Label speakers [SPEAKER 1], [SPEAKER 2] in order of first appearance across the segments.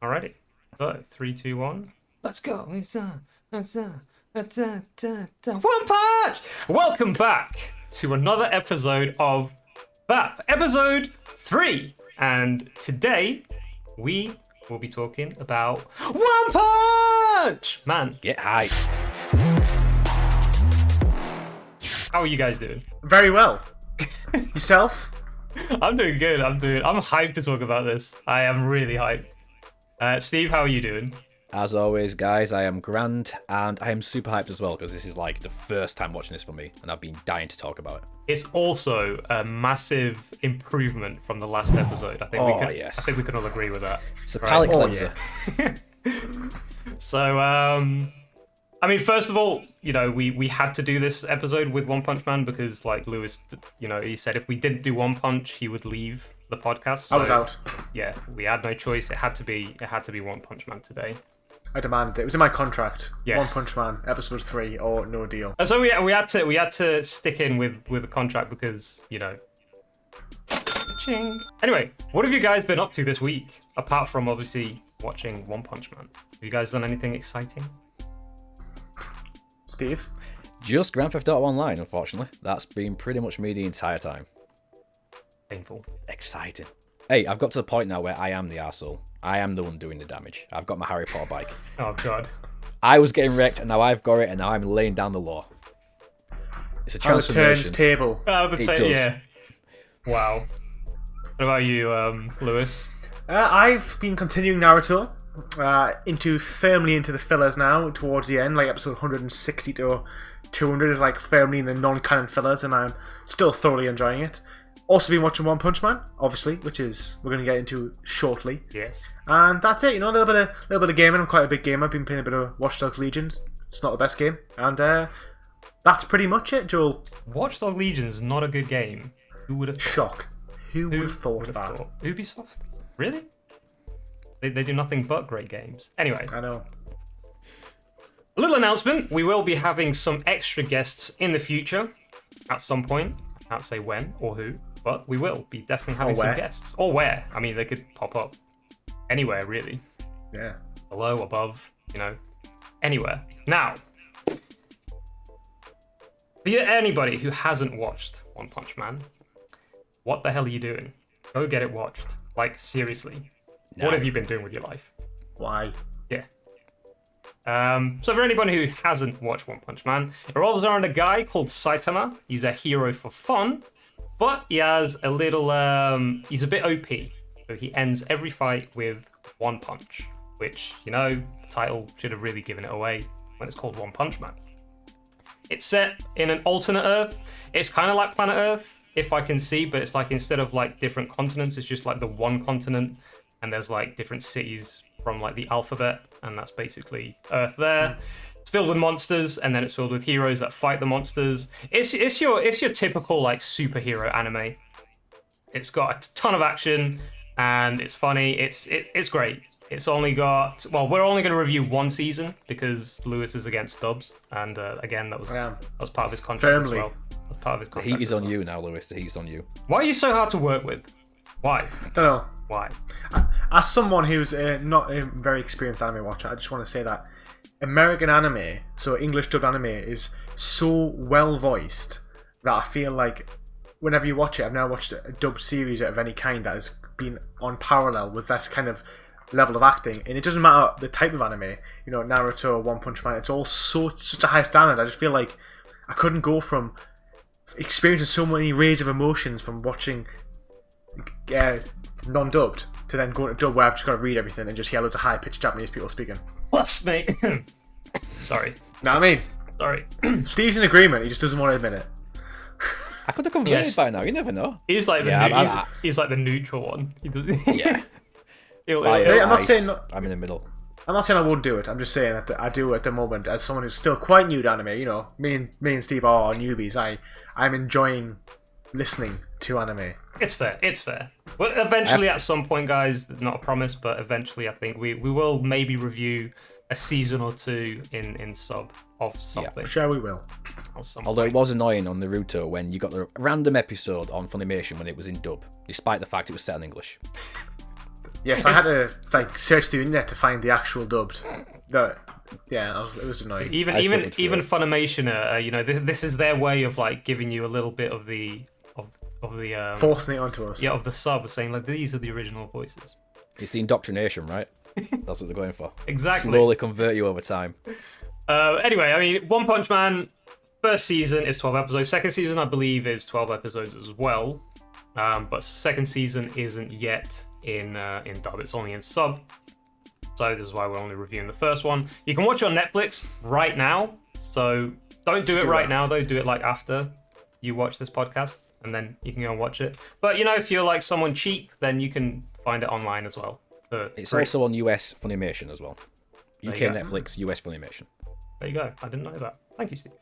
[SPEAKER 1] Alrighty. So, 3, 2, 1. Let's go. One punch! Welcome back to another episode of VAP, episode 3. And today, we will be talking about One Punch! Man.
[SPEAKER 2] Get hype.
[SPEAKER 1] How are you guys doing?
[SPEAKER 3] Very well. Yourself?
[SPEAKER 1] I'm doing good. I'm hyped to talk about this. I am really hyped. Steve, how are you doing?
[SPEAKER 2] As always, guys, I am grand, and I am super hyped as well, because this is like the first time watching this for me, and I've been dying to talk about it.
[SPEAKER 1] It's also a massive improvement from the last episode. I think we can all agree with that.
[SPEAKER 2] It's a palate cleanser.
[SPEAKER 1] Yeah. So, I mean, first of all, you know, we had to do this episode with One Punch Man because, like, Lewis, you know, he said if we didn't do One Punch, he would leave the podcast. So,
[SPEAKER 3] I was out.
[SPEAKER 1] Yeah, we had no choice. It had to be One Punch Man today.
[SPEAKER 3] I demand it. It was in my contract.
[SPEAKER 1] Yeah.
[SPEAKER 3] One Punch Man, episode 3, or no deal.
[SPEAKER 1] And so we had to stick in with the contract because, you know. Ching. Anyway, what have you guys been up to this week apart from obviously watching One Punch Man? Have you guys done anything exciting?
[SPEAKER 3] Steve?
[SPEAKER 2] Just Grand Theft Auto Online, unfortunately. That's been pretty much me the entire time.
[SPEAKER 1] Painful.
[SPEAKER 2] Exciting. Hey, I've got to the point now where I am the arsehole. I am the one doing the damage. I've got my Harry Potter bike.
[SPEAKER 1] Oh, God.
[SPEAKER 2] I was getting wrecked, and now I've got it, and now I'm laying down the law. It's a
[SPEAKER 3] How it
[SPEAKER 2] transformation.
[SPEAKER 3] turns table.
[SPEAKER 1] Oh,
[SPEAKER 2] It does.
[SPEAKER 1] yeah. Wow. What about you, Lewis?
[SPEAKER 3] I've been continuing Naruto firmly into the fillers now towards the end, like episode 160 to 200 is like firmly in the non-canon fillers, and I'm still thoroughly enjoying it. Also been watching One Punch Man, obviously, which is we're going to get into shortly.
[SPEAKER 1] Yes.
[SPEAKER 3] And that's it, you know, a little bit of gaming. I'm quite a big gamer. I've been playing a bit of Watch Dogs Legion. It's not the best game, and that's pretty much it, Joel.
[SPEAKER 1] Watch Dogs Legion is not a good game. Who would have thought?
[SPEAKER 3] Shock. Who would have thought
[SPEAKER 1] would
[SPEAKER 3] that?
[SPEAKER 1] have thought? Ubisoft? Really? They do nothing but great games. Anyway,
[SPEAKER 3] I know.
[SPEAKER 1] a little announcement. We will be having some extra guests in the future at some point. I can't say when or who, but we will be definitely having some guests. Or where. I mean, they could pop up anywhere, really.
[SPEAKER 3] Yeah.
[SPEAKER 1] Below, above, you know, anywhere. Now, for anybody who hasn't watched One Punch Man, what the hell are you doing? Go get it watched. Like, seriously.
[SPEAKER 2] No.
[SPEAKER 1] What have you been doing with your life?
[SPEAKER 3] Why?
[SPEAKER 1] Yeah. So for anybody who hasn't watched One Punch Man, it revolves around a guy called Saitama. He's a hero for fun, but he has a little, he's a bit OP. So he ends every fight with one punch, which, you know, the title should have really given it away when it's called One Punch Man. It's set in an alternate Earth. It's kind of like Planet Earth, if I can see, but it's like instead of like different continents, it's just like the one continent, and there's like different cities from like the alphabet, and that's basically Earth there. It's filled with monsters, and then it's filled with heroes that fight the monsters. It's your typical like superhero anime. It's got a ton of action, and it's funny. It's great. It's only got, well, we're only going to review one season because Lewis is against dubs, and again that was part of his contract
[SPEAKER 3] Firmly.
[SPEAKER 1] as well. That's part of his
[SPEAKER 2] The
[SPEAKER 1] contract
[SPEAKER 2] heat is
[SPEAKER 1] as
[SPEAKER 2] on
[SPEAKER 1] well.
[SPEAKER 2] you now, Lewis. The heat is on you.
[SPEAKER 1] Why are you so hard to work with? Why?
[SPEAKER 3] Don't know.
[SPEAKER 1] Why?
[SPEAKER 3] As someone who's not a very experienced anime watcher, I just want to say that American anime, so English dubbed anime, is so well voiced that I feel like whenever you watch it, I've now watched a dubbed series of any kind that has been on parallel with that kind of level of acting, and it doesn't matter the type of anime, you know, Naruto, One Punch Man, it's all such a high standard. I just feel like I couldn't go from experiencing so many range of emotions from watching non-dubbed to then going to dub where I've just got to read everything and just hear loads of high-pitched Japanese people speaking.
[SPEAKER 1] Plus, mate. Sorry.
[SPEAKER 3] Know what I mean?
[SPEAKER 1] Sorry.
[SPEAKER 3] Steve's in agreement, he just doesn't want to admit it.
[SPEAKER 2] I could have converted
[SPEAKER 1] Yes.
[SPEAKER 2] by now. You never know.
[SPEAKER 1] He's like the
[SPEAKER 2] Yeah,
[SPEAKER 1] he's like the neutral one. He doesn't.
[SPEAKER 2] Yeah.
[SPEAKER 1] He'll-
[SPEAKER 3] Hey, I'm not
[SPEAKER 2] ice.
[SPEAKER 3] saying-
[SPEAKER 2] I'm in the middle.
[SPEAKER 3] I'm not saying I won't do it, I'm just saying that I do at the moment as someone who's still quite new to anime, you know, me and Steve are newbies, I'm enjoying listening to anime.
[SPEAKER 1] It's fair. It's fair. Well, eventually, at some point, guys, not a promise, but eventually, I think we will maybe review a season or two in sub of something.
[SPEAKER 3] Sure we will.
[SPEAKER 1] At some
[SPEAKER 2] Although
[SPEAKER 1] point.
[SPEAKER 2] it was annoying on Naruto when you got the random episode on Funimation when it was in dub, despite the fact it was set in English.
[SPEAKER 3] Yes, I had to like search through the internet to find the actual dubbed. No, yeah, it was annoying.
[SPEAKER 1] Even Funimation, you know, this is their way of like giving you a little bit of the
[SPEAKER 3] Forcing it onto us.
[SPEAKER 1] yeah, of the sub, saying like these are the original voices.
[SPEAKER 2] It's the indoctrination, right? That's what they're going for.
[SPEAKER 1] Exactly.
[SPEAKER 2] Slowly convert you over time.
[SPEAKER 1] Anyway, I mean, One Punch Man first season is 12 episodes. Second season, I believe, is 12 episodes as well. But second season isn't yet in dub. It's only in sub. So this is why we're only reviewing the first one. You can watch it on Netflix right now. So don't do it right now, though. Do it like after you watch this podcast, and then you can go and watch it. But you know, if you're like someone cheap, then you can find it online as well.
[SPEAKER 2] It's also on US Funimation as well. UK
[SPEAKER 1] you go.
[SPEAKER 2] Netflix, US Funimation.
[SPEAKER 1] There you go. I didn't know that. Thank you, Steve.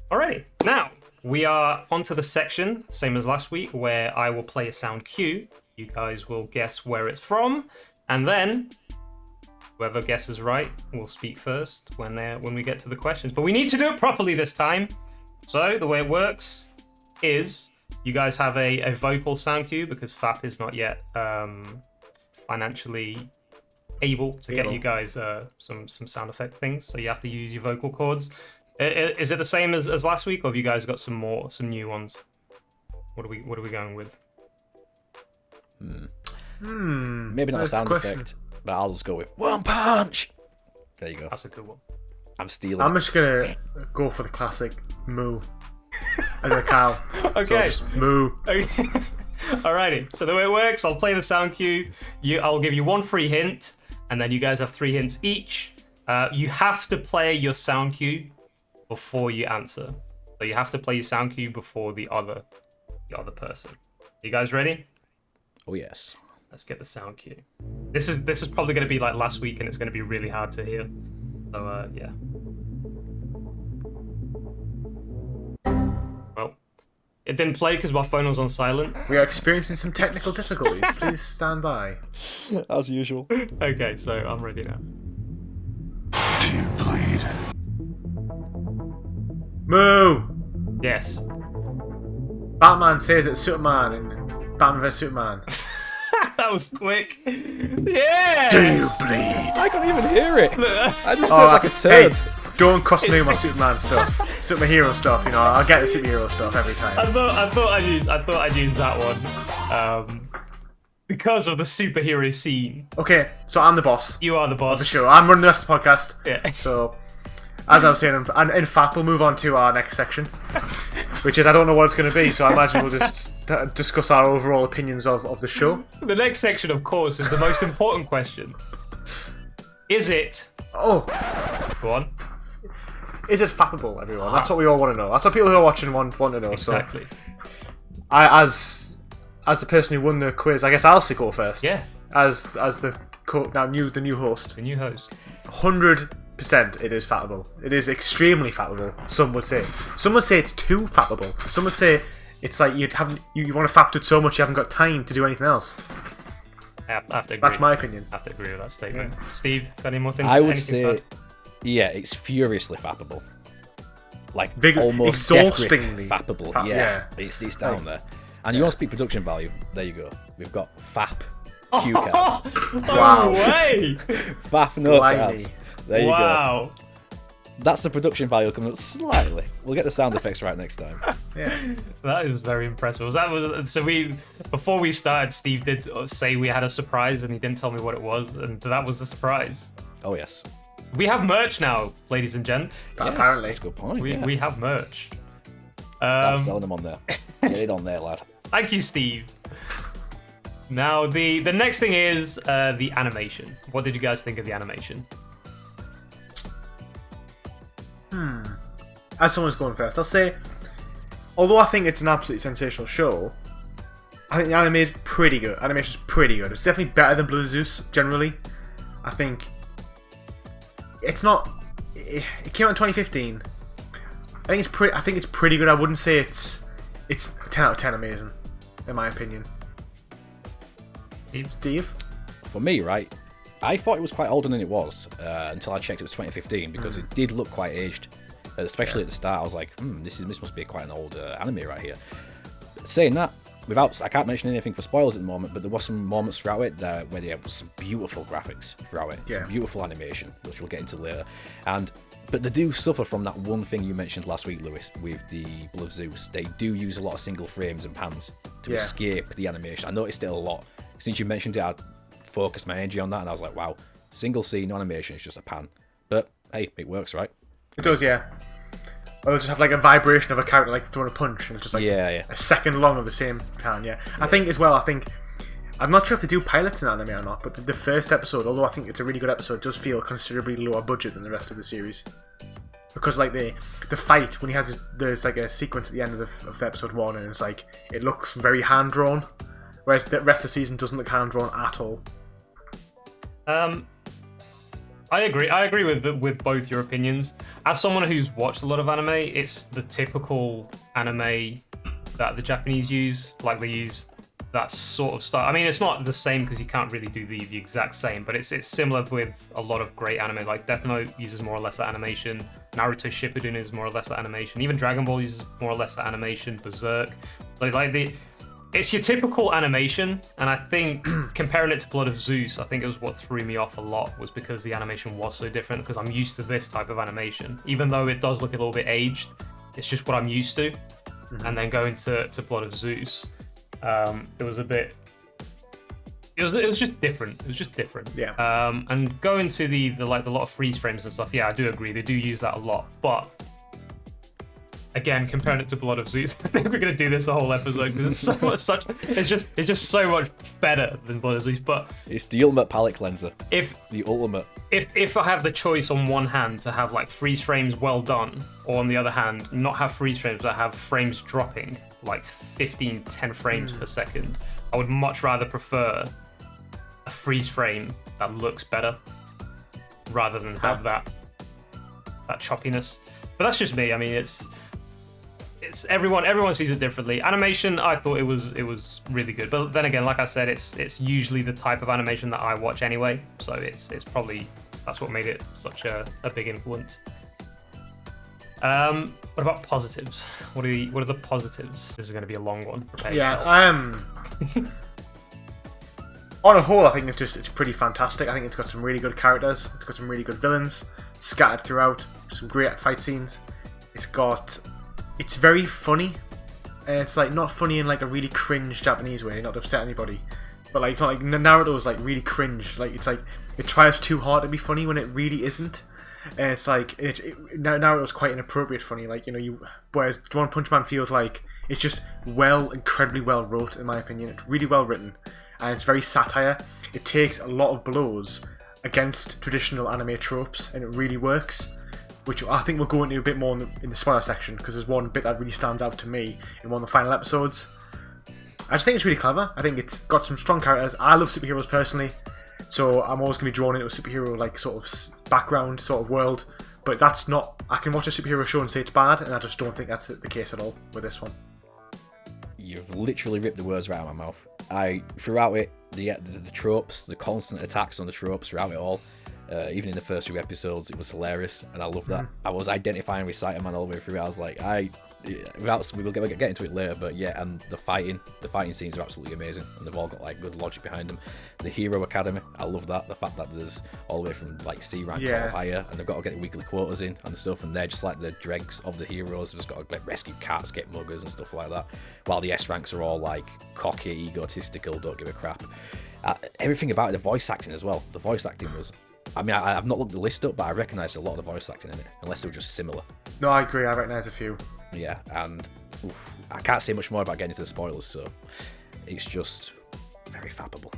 [SPEAKER 1] Alrighty, now we are onto the section, same as last week, where I will play a sound cue. You guys will guess where it's from, and then whoever guesses right will speak first when we get to the questions. But we need to do it properly this time. So the way it works is you guys have a vocal sound cue because FAP is not yet financially able to get you guys some sound effect things. So you have to use your vocal cords. Is it the same as last week, or have you guys got some new ones? What are we going with?
[SPEAKER 2] Maybe not a sound effect, but I'll just go with one punch. There you go.
[SPEAKER 1] That's a good one.
[SPEAKER 2] I'm stealing.
[SPEAKER 3] I'm just gonna go for the classic moo as a cow.
[SPEAKER 1] Okay.
[SPEAKER 3] So moo.
[SPEAKER 1] Alrighty. So the way it works, I'll play the sound cue. I'll give you one free hint, and then you guys have 3 hints each. You have to play your sound cue before you answer. So you have to play your sound cue before the other person. You guys ready?
[SPEAKER 2] Oh yes.
[SPEAKER 1] Let's get the sound cue. This is probably going to be like last week, and it's going to be really hard to hear. So yeah. Well, it didn't play because my phone was on silent.
[SPEAKER 3] We are experiencing some technical difficulties. Please stand by.
[SPEAKER 2] As usual.
[SPEAKER 1] Okay, so I'm ready now.
[SPEAKER 4] Do you bleed?
[SPEAKER 3] Moo!
[SPEAKER 1] Yes.
[SPEAKER 3] Batman says it's Superman in Batman vs Superman.
[SPEAKER 1] That was quick. Yeah.
[SPEAKER 3] Do you bleed?
[SPEAKER 2] I couldn't even hear it. I just sound like a turd.
[SPEAKER 3] Hey, don't cost me my Superman stuff, superhero stuff. You know, I'll get the superhero stuff every time.
[SPEAKER 1] I thought I'd use that one, because of the superhero scene.
[SPEAKER 3] Okay, so I'm the boss.
[SPEAKER 1] You are the boss.
[SPEAKER 3] For sure, I'm running the rest of the podcast.
[SPEAKER 1] Yeah.
[SPEAKER 3] So, as I was saying, and in fact, we'll move on to our next section, which is I don't know what it's going to be. So I imagine we'll just discuss our overall opinions of the show.
[SPEAKER 1] The next section, of course, is the most important question. Is it?
[SPEAKER 3] Oh,
[SPEAKER 1] Go on.
[SPEAKER 3] is it fappable, everyone? That's what we all want to know. That's what people who are watching want to know.
[SPEAKER 1] Exactly.
[SPEAKER 3] So, as the person who won the quiz, I guess I'll go first.
[SPEAKER 1] Yeah.
[SPEAKER 3] As the new host.
[SPEAKER 1] The new host.
[SPEAKER 3] 100% it is fappable. It is extremely fappable, some would say. Some would say it's too fappable. Some would say it's like you want to fap it so much you haven't got time to do anything else.
[SPEAKER 1] I have to agree.
[SPEAKER 3] That's my opinion.
[SPEAKER 1] I have to agree with that statement. Steve, got any more things?
[SPEAKER 2] I would
[SPEAKER 1] anything
[SPEAKER 2] say,
[SPEAKER 1] to add?
[SPEAKER 2] yeah, it's furiously fappable. Like almost
[SPEAKER 3] exhaustingly
[SPEAKER 2] fappable.
[SPEAKER 3] yeah.
[SPEAKER 2] It's down there. And you want to speak production value? There you go. We've got FAP cue cards.
[SPEAKER 3] Wow.
[SPEAKER 1] No way!
[SPEAKER 2] FAP note
[SPEAKER 3] Blimey.
[SPEAKER 2] cards. There you go.
[SPEAKER 1] Wow.
[SPEAKER 2] That's the production value coming up slightly. We'll get the sound effects right next time.
[SPEAKER 3] Yeah.
[SPEAKER 1] That is very impressive. Before we started, Steve did say we had a surprise, and he didn't tell me what it was, and that was the surprise.
[SPEAKER 2] Oh yes.
[SPEAKER 1] We have merch now, ladies and gents.
[SPEAKER 2] Yes,
[SPEAKER 3] Apparently.
[SPEAKER 2] that's a good point.
[SPEAKER 1] We have merch.
[SPEAKER 2] Start selling them on there. Get it on there, lad.
[SPEAKER 1] Thank you, Steve. Now, the next thing is the animation. What did you guys think of the animation?
[SPEAKER 3] As someone's going first, I'll say, although I think it's an absolutely sensational show, I think the anime is pretty good. Animation's pretty good. It's definitely better than Blue Zeus, generally. I think it's not. It came out in 2015. I think it's pretty good. I wouldn't say it's 10 out of 10 amazing, in my opinion. Steve?
[SPEAKER 2] For me, right, I thought it was quite older than it was until I checked it was 2015 because it did look quite aged. Especially at the start, I was like, this must be quite an old anime right here. Saying that, I can't mention anything for spoilers at the moment, but there were some moments throughout it where there was some beautiful graphics throughout it, some beautiful animation, which we'll get into later. But they do suffer from that one thing you mentioned last week, Lewis, with the Blood of Zeus. They do use a lot of single frames and pans to escape the animation. I noticed it a lot. Since you mentioned it, I focused my energy on that, and I was like, wow, single scene animation is just a pan. But hey, it works, right?
[SPEAKER 3] It does, yeah. Or they'll just have like a vibration of a character like throwing a punch, and it's just like a second long of the same pan, I think as well, I'm not sure if they do pilots in anime or not, but the first episode, although I think it's a really good episode, does feel considerably lower budget than the rest of the series. Because like the fight, when he has there's like a sequence at the end of the episode 1, and it's like, it looks very hand-drawn, whereas the rest of the season doesn't look hand-drawn at all.
[SPEAKER 1] I agree with both your opinions. As someone who's watched a lot of anime, it's the typical anime that the Japanese use. Like, they use that sort of style. I mean, it's not the same because you can't really do the exact same, but it's similar with a lot of great anime. Like, Death Note uses more or less that animation. Naruto Shippuden is more or less that animation. Even Dragon Ball uses more or less that animation. Berserk. It's your typical animation, and I think comparing it to Blood of Zeus, I think it was what threw me off a lot, was because the animation was so different, because I'm used to this type of animation. Even though it does look a little bit aged, it's just what I'm used to. And then going to Blood of Zeus, it was a bit... It was just different. It was just different.
[SPEAKER 3] Yeah.
[SPEAKER 1] And going to the lot of freeze frames and stuff, yeah, I do agree. They do use that a lot, but... Again, comparing it to Blood of Zeus, I think we're gonna do this a whole episode because it's just so much better than Blood of Zeus. But
[SPEAKER 2] it's the ultimate palette cleanser. If
[SPEAKER 1] I have the choice on one hand to have like freeze frames well done, or on the other hand not have freeze frames but have frames dropping like 10 frames per second, I would much rather prefer a freeze frame that looks better rather than have that choppiness. But that's just me. I mean, it's everyone sees it differently. Animation, I thought it was really good, but then again, like I said, it's usually the type of animation that I watch anyway, so it's probably that's what made it such a big influence. What about positives? What are the positives? This is going to be a long one. Prepare yourselves.
[SPEAKER 3] On a whole, I think it's pretty fantastic. I think it's got some really good characters. It's got some really good villains scattered throughout. Some great fight scenes. It's very funny. And it's like not funny in like a really cringe Japanese way, not to upset anybody. But like it's not like Naruto's like really cringe. Like it's like it tries too hard to be funny when it really isn't. And it's like Naruto's quite inappropriate funny. Like, you know, whereas One Punch Man feels like it's just incredibly well wrote, in my opinion. It's really well written, and it's very satire. It takes a lot of blows against traditional anime tropes, and it really works. Which I think we'll go into a bit more in the spoiler section, because there's one bit that really stands out to me in one of the final episodes. I just think it's really clever. I think it's got some strong characters. I love superheroes personally, so I'm always going to be drawn into a superhero like sort of background sort of world. But that's not. I can watch a superhero show and say it's bad, and I just don't think that's the case at all with this one.
[SPEAKER 2] You've literally ripped the words right out of my mouth. Throughout it, the tropes, the constant attacks on the tropes throughout it all. Even in the first few episodes, it was hilarious, and I loved that. I was identifying with Saitama all the way through it. I was like, we will get into it later, but yeah, and the fighting scenes are absolutely amazing, and they've all got like good logic behind them. The Hero Academy, I love that. The fact that there's all the way from like C rank or higher, and they've got to get weekly quotas in and stuff, and they're just like the dregs of the heroes. They've just got to like rescue cats, get muggers and stuff like that. While the S ranks are all like cocky, egotistical, don't give a crap. Everything about it, the voice acting as well. The voice acting was. I mean, I've not looked the list up, but I recognised a lot of the voice acting in it, unless they were just similar.
[SPEAKER 3] No, I agree. I recognise a few.
[SPEAKER 2] Yeah, and I can't say much more about getting into the spoilers, so it's just very fappable.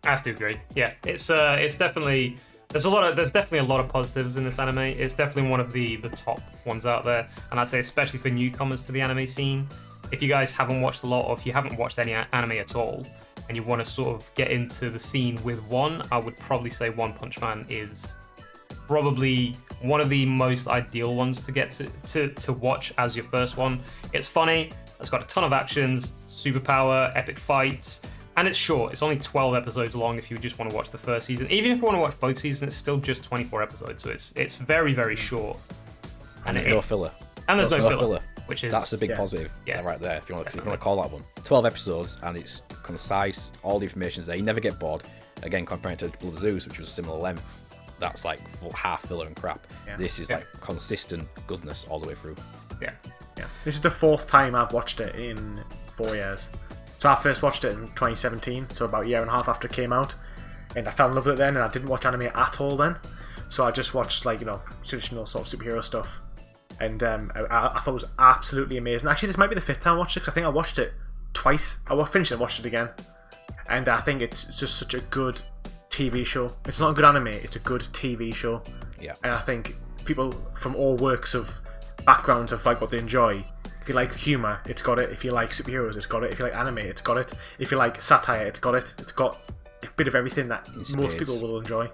[SPEAKER 1] I have to agree. Yeah, it's definitely there's definitely a lot of positives in this anime. It's definitely one of the top ones out there, and I'd say especially for newcomers to the anime scene. If you guys haven't watched a lot, or if you haven't watched any anime at all, and you want to sort of get into the scene with one, I would probably say One Punch Man is probably one of the most ideal ones to get to watch as your first one. It's funny, it's got a ton of actions, superpower, epic fights, and it's short. It's only 12 episodes long if you just want to watch the first season. Even if you want to watch both seasons, it's still just 24 episodes, so it's very, very short.
[SPEAKER 2] And there's no filler.
[SPEAKER 1] And there's no filler. which is
[SPEAKER 2] That's a big
[SPEAKER 3] Yeah.
[SPEAKER 2] positive
[SPEAKER 1] Yeah.
[SPEAKER 2] right there, if you want to call that one. 12 episodes, and it's concise, all the information's there, you never get bored. Again, comparing it to Blood Zeus, which was similar length, that's like half filler and crap.
[SPEAKER 3] Yeah.
[SPEAKER 2] This is like consistent goodness all the way through.
[SPEAKER 1] Yeah.
[SPEAKER 3] Yeah. This is the 4th time I've watched it in 4 years. So I first watched it in 2017, so about a year and a half after it came out, and I fell in love with it then, and I didn't watch anime at all then. So I just watched like, you know, traditional sort of superhero stuff, and I thought it was absolutely amazing. Actually, this might be the 5th time I watched it, because I think I watched it twice. I finished it and watched it again, and I think it's just such a good TV show. It's not a good anime, it's a good TV show.
[SPEAKER 2] Yeah.
[SPEAKER 3] And I think people from all works of backgrounds of like what they enjoy. If you like humour, it's got it. If you like superheroes, it's got it. If you like anime, it's got it. If you like satire, it's got it. It's got a bit of everything that most
[SPEAKER 2] spades.
[SPEAKER 3] people will enjoy.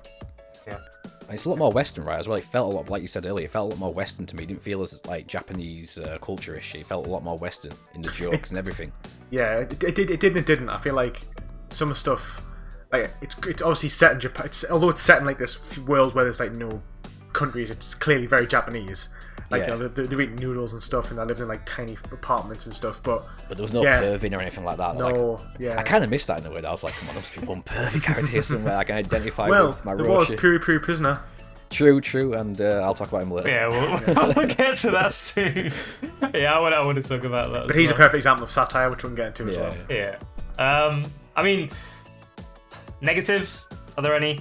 [SPEAKER 1] Yeah.
[SPEAKER 2] And it's a lot more Western, right, as well. It felt a lot, like you said earlier, it felt a lot more Western to me. It didn't feel as like Japanese culture-ish. It felt a lot more Western in the jokes and everything.
[SPEAKER 3] Yeah, it did and it didn't. I feel like some of the stuff, like it's obviously set in Japan. Although it's set in like this world where there's like no countries, it's clearly very Japanese. Like,
[SPEAKER 2] Yeah.
[SPEAKER 3] you know, they're eating noodles and stuff, and they live in like tiny apartments and stuff. But
[SPEAKER 2] But there was no
[SPEAKER 3] Yeah.
[SPEAKER 2] perving or anything like that.
[SPEAKER 3] no,
[SPEAKER 2] Like,
[SPEAKER 3] yeah.
[SPEAKER 2] I kind of missed that in a way. I was like, come on, there must be one pervy character here somewhere I can identify
[SPEAKER 3] Well,
[SPEAKER 2] with my
[SPEAKER 3] there was
[SPEAKER 2] Roshi.
[SPEAKER 3] Puri Prisoner.
[SPEAKER 2] True, and I'll talk about him later.
[SPEAKER 1] Yeah, we'll get to that soon. Yeah, I want to talk about that.
[SPEAKER 3] But
[SPEAKER 1] as
[SPEAKER 3] he's a
[SPEAKER 1] well.
[SPEAKER 3] perfect example of satire, which we can get into as
[SPEAKER 2] Yeah,
[SPEAKER 3] well.
[SPEAKER 2] yeah.
[SPEAKER 1] Yeah. I mean, negatives. Are there any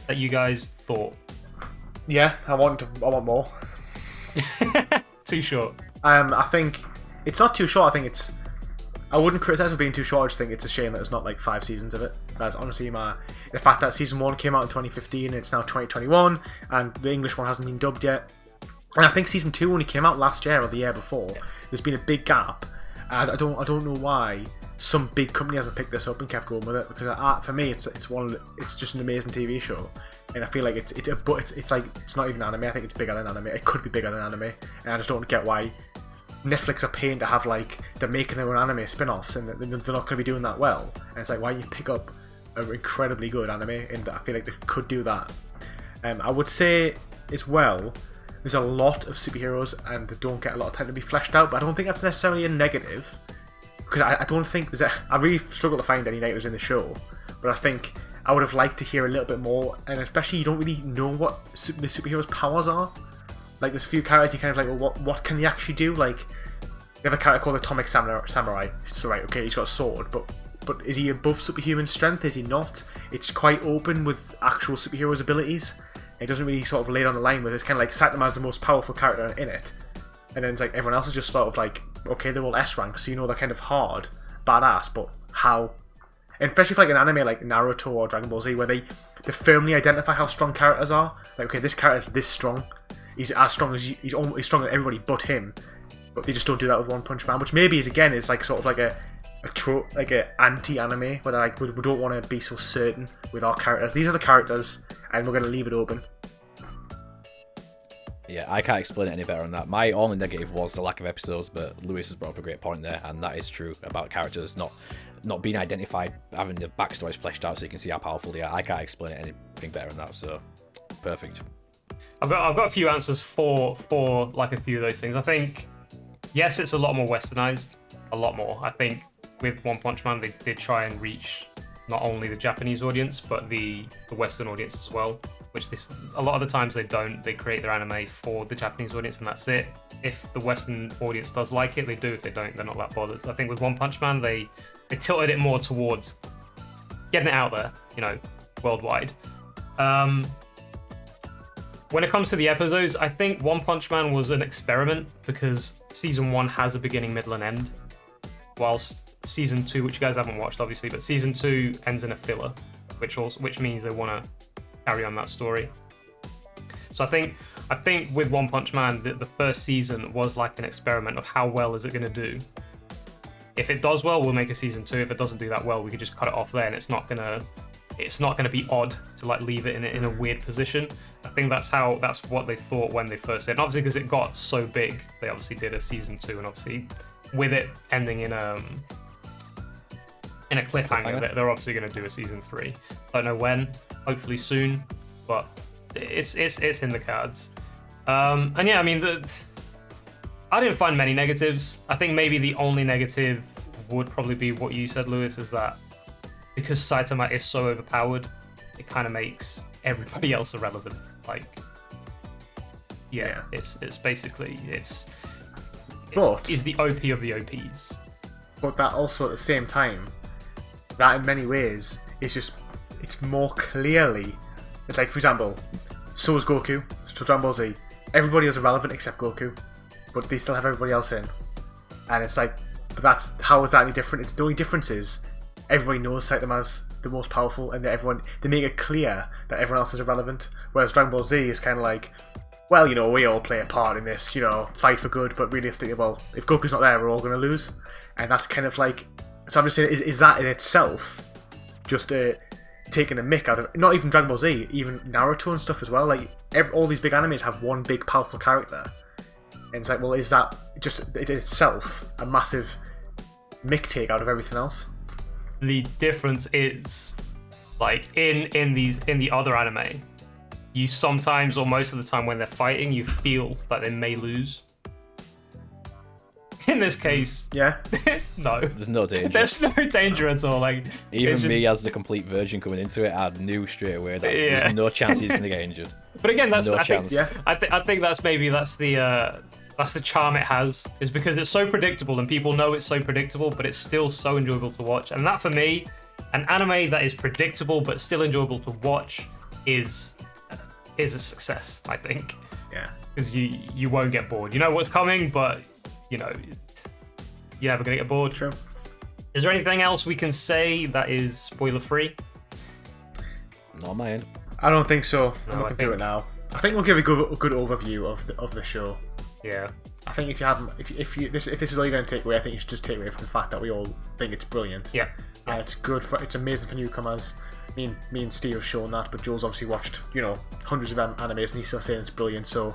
[SPEAKER 1] that you guys thought?
[SPEAKER 3] Yeah, I want more.
[SPEAKER 1] Too short.
[SPEAKER 3] I think it's not too short. I think it's. I wouldn't criticize it for being too short. I just think it's a shame that there's not like 5 seasons of it. That's honestly the fact that season 1 came out in 2015 and it's now 2021, and the English one hasn't been dubbed yet. And I think season 2 only came out last year or the year before. There's been a big gap. I don't know why some big company hasn't picked this up and kept going with it, because for me it's just an amazing TV show, and I feel like it's like it's not even anime. I think it's bigger than anime. It could be bigger than anime, and I just don't get why Netflix are paying to have like they're making their own anime spin-offs and they're not going to be doing that well. And it's like, why don't you pick up an incredibly good anime? And I feel like they could do that. I would say as well, there's a lot of superheroes and they don't get a lot of time to be fleshed out, but I don't think that's necessarily a negative, because I don't think I really struggle to find any negatives in the show, but I think I would have liked to hear a little bit more, and especially you don't really know what the superheroes' powers are. Like, there's a few characters you kind of like, well, what can they actually do? Like, they have a character called Atomic Samurai. So, right, okay, he's got a sword, but is he above superhuman strength? Is he not? It's quite open with actual superheroes' abilities. It doesn't really sort of lay it on the line with it. It's kind of like Saitama's the most powerful character in it. And then it's like everyone else is just sort of like, okay, they're all S rank, so you know they're kind of hard, badass, but how? And especially for like an anime like Naruto or Dragon Ball Z, where they firmly identify how strong characters are. Like, okay, this character is this strong. He's as strong as he's stronger than everybody but him. But they just don't do that with One Punch Man, which maybe is like sort of like a trope, like a anti-anime, where they're like, we don't want to be so certain with our characters. These are the characters, and we're going to leave it open.
[SPEAKER 2] Yeah, I can't explain it any better than that. My only negative was the lack of episodes, but Lewis has brought up a great point there, and that is true about characters not being identified, having the backstories fleshed out so you can see how powerful they are. I can't explain it anything better than that, so perfect.
[SPEAKER 1] I've got a few answers for like a few of those things. I think, yes, it's a lot more westernized, a lot more. I think with One Punch Man, they did try and reach not only the Japanese audience, but the Western audience as well, which a lot of the times they don't. They create their anime for the Japanese audience and that's it. If the Western audience does like it, they do. If they don't, they're not that bothered. I think with One Punch Man, they tilted it more towards getting it out there, worldwide. When it comes to the episodes, I think One Punch Man was an experiment because season 1 has a beginning, middle, and end, whilst season 2, which you guys haven't watched obviously, but season 2 ends in a filler, which means they want to carry on that story. So I think with One Punch Man, the first season was like an experiment of how well is it going to do. If it does well, we'll make a season 2. If it doesn't do that well, we could just cut it off there, and it's not gonna be odd to like leave it in a weird position. I think that's what they thought when they first did. And obviously, because it got so big, they obviously did a season 2, and obviously with it ending in a cliffhanger, they're obviously going to do a season 3. Don't know when, hopefully soon, but it's in the cards. And yeah, I mean I didn't find many negatives. I think maybe the only negative would probably be what you said, Lewis, is that because Saitama is so overpowered, it kind of makes everybody else irrelevant. Like, yeah. it's basically it's the OP of the OPs.
[SPEAKER 3] But that also at the same time, that in many ways is it's more clearly. It's like, for example, so is Goku, so Dragon Ball Z. Everybody is irrelevant except Goku, but they still have everybody else in. And it's like, but how is that any different? The only difference is everybody knows Saitama's the most powerful, and they make it clear that everyone else is irrelevant. Whereas Dragon Ball Z is kind of like, well, we all play a part in this, fight for good, but realistically, well, if Goku's not there, we're all going to lose. And that's kind of like, so I'm just saying, is that in itself just taking the mick out of, not even Dragon Ball Z, even Naruto and stuff as well? Like, all these big animes have one big powerful character. And it's like, well, is that just in itself a massive mick take out of everything else?
[SPEAKER 1] The difference is, like, in the other anime, you sometimes, or most of the time when they're fighting, you feel that they may lose. In this case,
[SPEAKER 3] yeah,
[SPEAKER 1] no.
[SPEAKER 2] There's no danger.
[SPEAKER 1] There's no danger at all. Like,
[SPEAKER 2] even me as the complete virgin coming into it, I knew straight away that there's no chance he's gonna get injured.
[SPEAKER 1] But again, that's
[SPEAKER 2] no
[SPEAKER 1] I
[SPEAKER 2] chance.
[SPEAKER 1] think that's the charm it has, is because it's so predictable and people know it's so predictable, but it's still so enjoyable to watch. And that, for me, an anime that is predictable but still enjoyable to watch is a success, I think.
[SPEAKER 3] Yeah.
[SPEAKER 1] Because you won't get bored. You know what's coming, but you're never gonna get bored.
[SPEAKER 3] True.
[SPEAKER 1] Is there anything else we can say that is spoiler free?
[SPEAKER 2] Not on my end.
[SPEAKER 3] I don't think so.
[SPEAKER 1] No,
[SPEAKER 3] I'm not gonna do it now. I think we'll give a good overview of the show.
[SPEAKER 1] Yeah.
[SPEAKER 3] I think if you haven't, if this is all you're going to take away, I think you should just take away from the fact that we all think it's brilliant.
[SPEAKER 1] Yeah.
[SPEAKER 3] It's amazing for newcomers. Me and Steve have shown that, but Joel's obviously watched hundreds of animes and he's still saying it's brilliant. So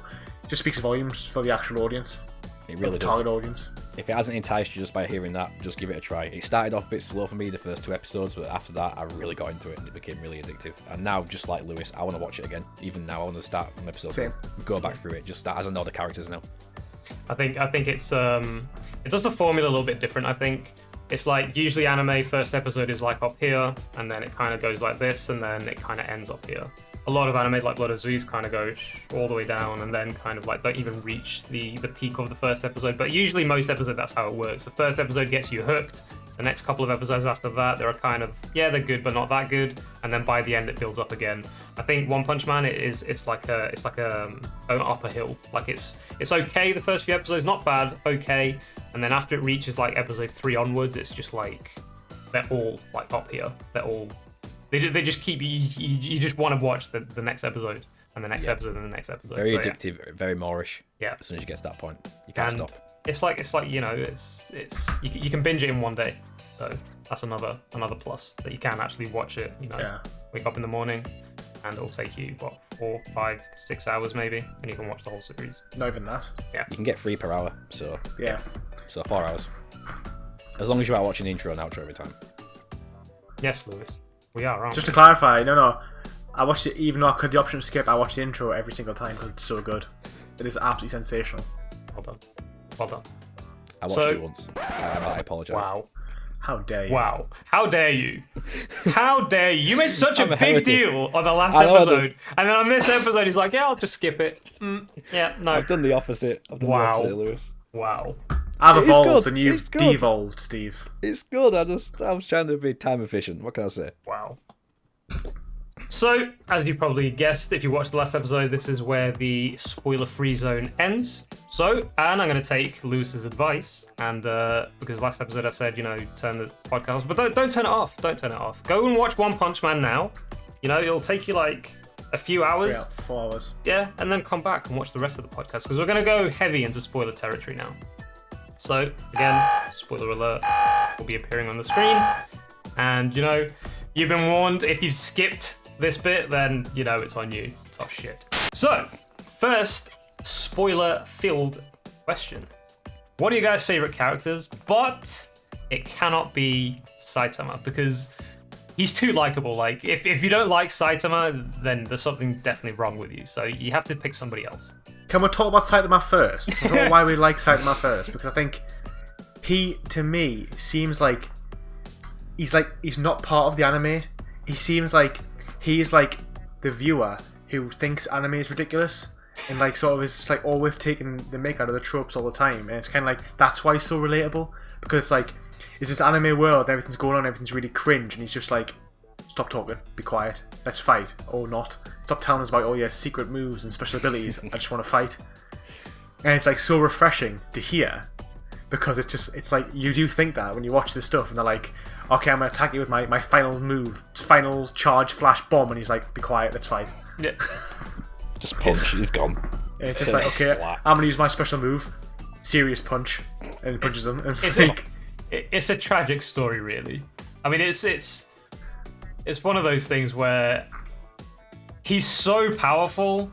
[SPEAKER 3] it just speaks volumes for the actual audience.
[SPEAKER 2] It really
[SPEAKER 3] the
[SPEAKER 2] does.
[SPEAKER 3] target audience.
[SPEAKER 2] If it hasn't enticed you just by hearing that, just give it a try. It started off a bit slow for me the first 2 episodes, but after that I really got into it and it became really addictive. And now, just like Lewis, I want to watch it again. Even now, I want to start from episode 1. Go back through it, just as I know the characters now.
[SPEAKER 1] I think it's it does the formula a little bit different. I think it's like, usually anime first episode is like up here, and then it kind of goes like this, and then it kind of ends up here. A lot of anime, like Blood of Zeus, kind of go all the way down, and then kind of like don't even reach the peak of the first episode. But usually most episodes, that's how it works. The first episode gets you hooked. The next couple of episodes after that, they're kind of, they're good but not that good, and then by the end it builds up again. I think One Punch Man it's like an upper hill. Like it's okay the first few episodes, not bad, okay, and then after it reaches like episode 3 onwards, it's just like they're all like up here. They just keep you just want to watch the next episode and the next episode and the next episode.
[SPEAKER 2] Very addictive, very Moorish.
[SPEAKER 1] Yeah.
[SPEAKER 2] As soon as you get to that point, you can't stop.
[SPEAKER 1] It's like you can binge it in one day, so that's another plus that you can actually watch it. Wake up in the morning, and it'll take you 4, 5, 6 hours maybe, and you can watch the whole series.
[SPEAKER 3] Not even that.
[SPEAKER 1] Yeah.
[SPEAKER 2] You can get 3 per hour, so
[SPEAKER 3] yeah.
[SPEAKER 2] So 4 hours. As long as you are watching the intro and outro every time.
[SPEAKER 1] Yes, Lewis, we are. Aren't
[SPEAKER 3] Just
[SPEAKER 1] we?
[SPEAKER 3] to clarify, no, I watched it even though I could the option to skip. I watched the intro every single time because it's so good. It is absolutely sensational.
[SPEAKER 1] Well done.
[SPEAKER 2] I watched it once. I apologise.
[SPEAKER 3] Wow. How dare you?
[SPEAKER 1] Wow. How dare you? How dare you? You made such a big
[SPEAKER 2] heretic.
[SPEAKER 1] deal on the last
[SPEAKER 2] I know I
[SPEAKER 1] episode. And then on this episode, he's like, yeah, I'll just skip it. Yeah, no.
[SPEAKER 2] I've done the opposite. Lewis.
[SPEAKER 1] Wow.
[SPEAKER 3] I've
[SPEAKER 2] It's
[SPEAKER 3] evolved
[SPEAKER 2] good.
[SPEAKER 3] and you've
[SPEAKER 2] It's good.
[SPEAKER 3] devolved, Steve.
[SPEAKER 2] It's good. I was trying to be time efficient. What can I say?
[SPEAKER 1] Wow. So, as you probably guessed, if you watched the last episode, this is where the spoiler-free zone ends. So, and I'm going to take Lewis's advice, and because last episode I said, turn the podcast off, but don't turn it off. Don't turn it off. Go and watch One Punch Man now. It'll take you like a few hours.
[SPEAKER 3] Yeah, 4 hours.
[SPEAKER 1] Yeah, and then come back and watch the rest of the podcast, because we're going to go heavy into spoiler territory now. So, again, spoiler alert will be appearing on the screen, and you've been warned. If you've skipped this bit, then it's on you. Tough shit. So, first spoiler-filled question: what are your guys' favorite characters? But it cannot be Saitama, because he's too likable. Like, if you don't like Saitama, then there's something definitely wrong with you. So you have to pick somebody else.
[SPEAKER 3] can we talk about Saitama first? I don't know why we like Saitama first, because I think he, to me, seems like he's not part of the anime. He seems like he's like the viewer who thinks anime is ridiculous and like sort of is just like always taking the mick out of the tropes all the time, and it's kind of like that's why he's so relatable, because like it's this anime world, everything's going on, everything's really cringe, and he's just like, stop talking, be quiet, let's fight, or not. Stop telling us about all your secret moves and special abilities. I just want to fight. And it's like so refreshing to hear, because it's like you do think that when you watch this stuff, and they're like, okay, I'm gonna attack you with my final move, final charge flash bomb, and he's like, be quiet, let's fight.
[SPEAKER 1] Yeah.
[SPEAKER 2] Just punch, he's gone.
[SPEAKER 3] And it's just like, okay, I'm gonna use my special move, serious punch, and he punches him. And
[SPEAKER 1] it's a tragic story, really. I mean, it's one of those things where he's so powerful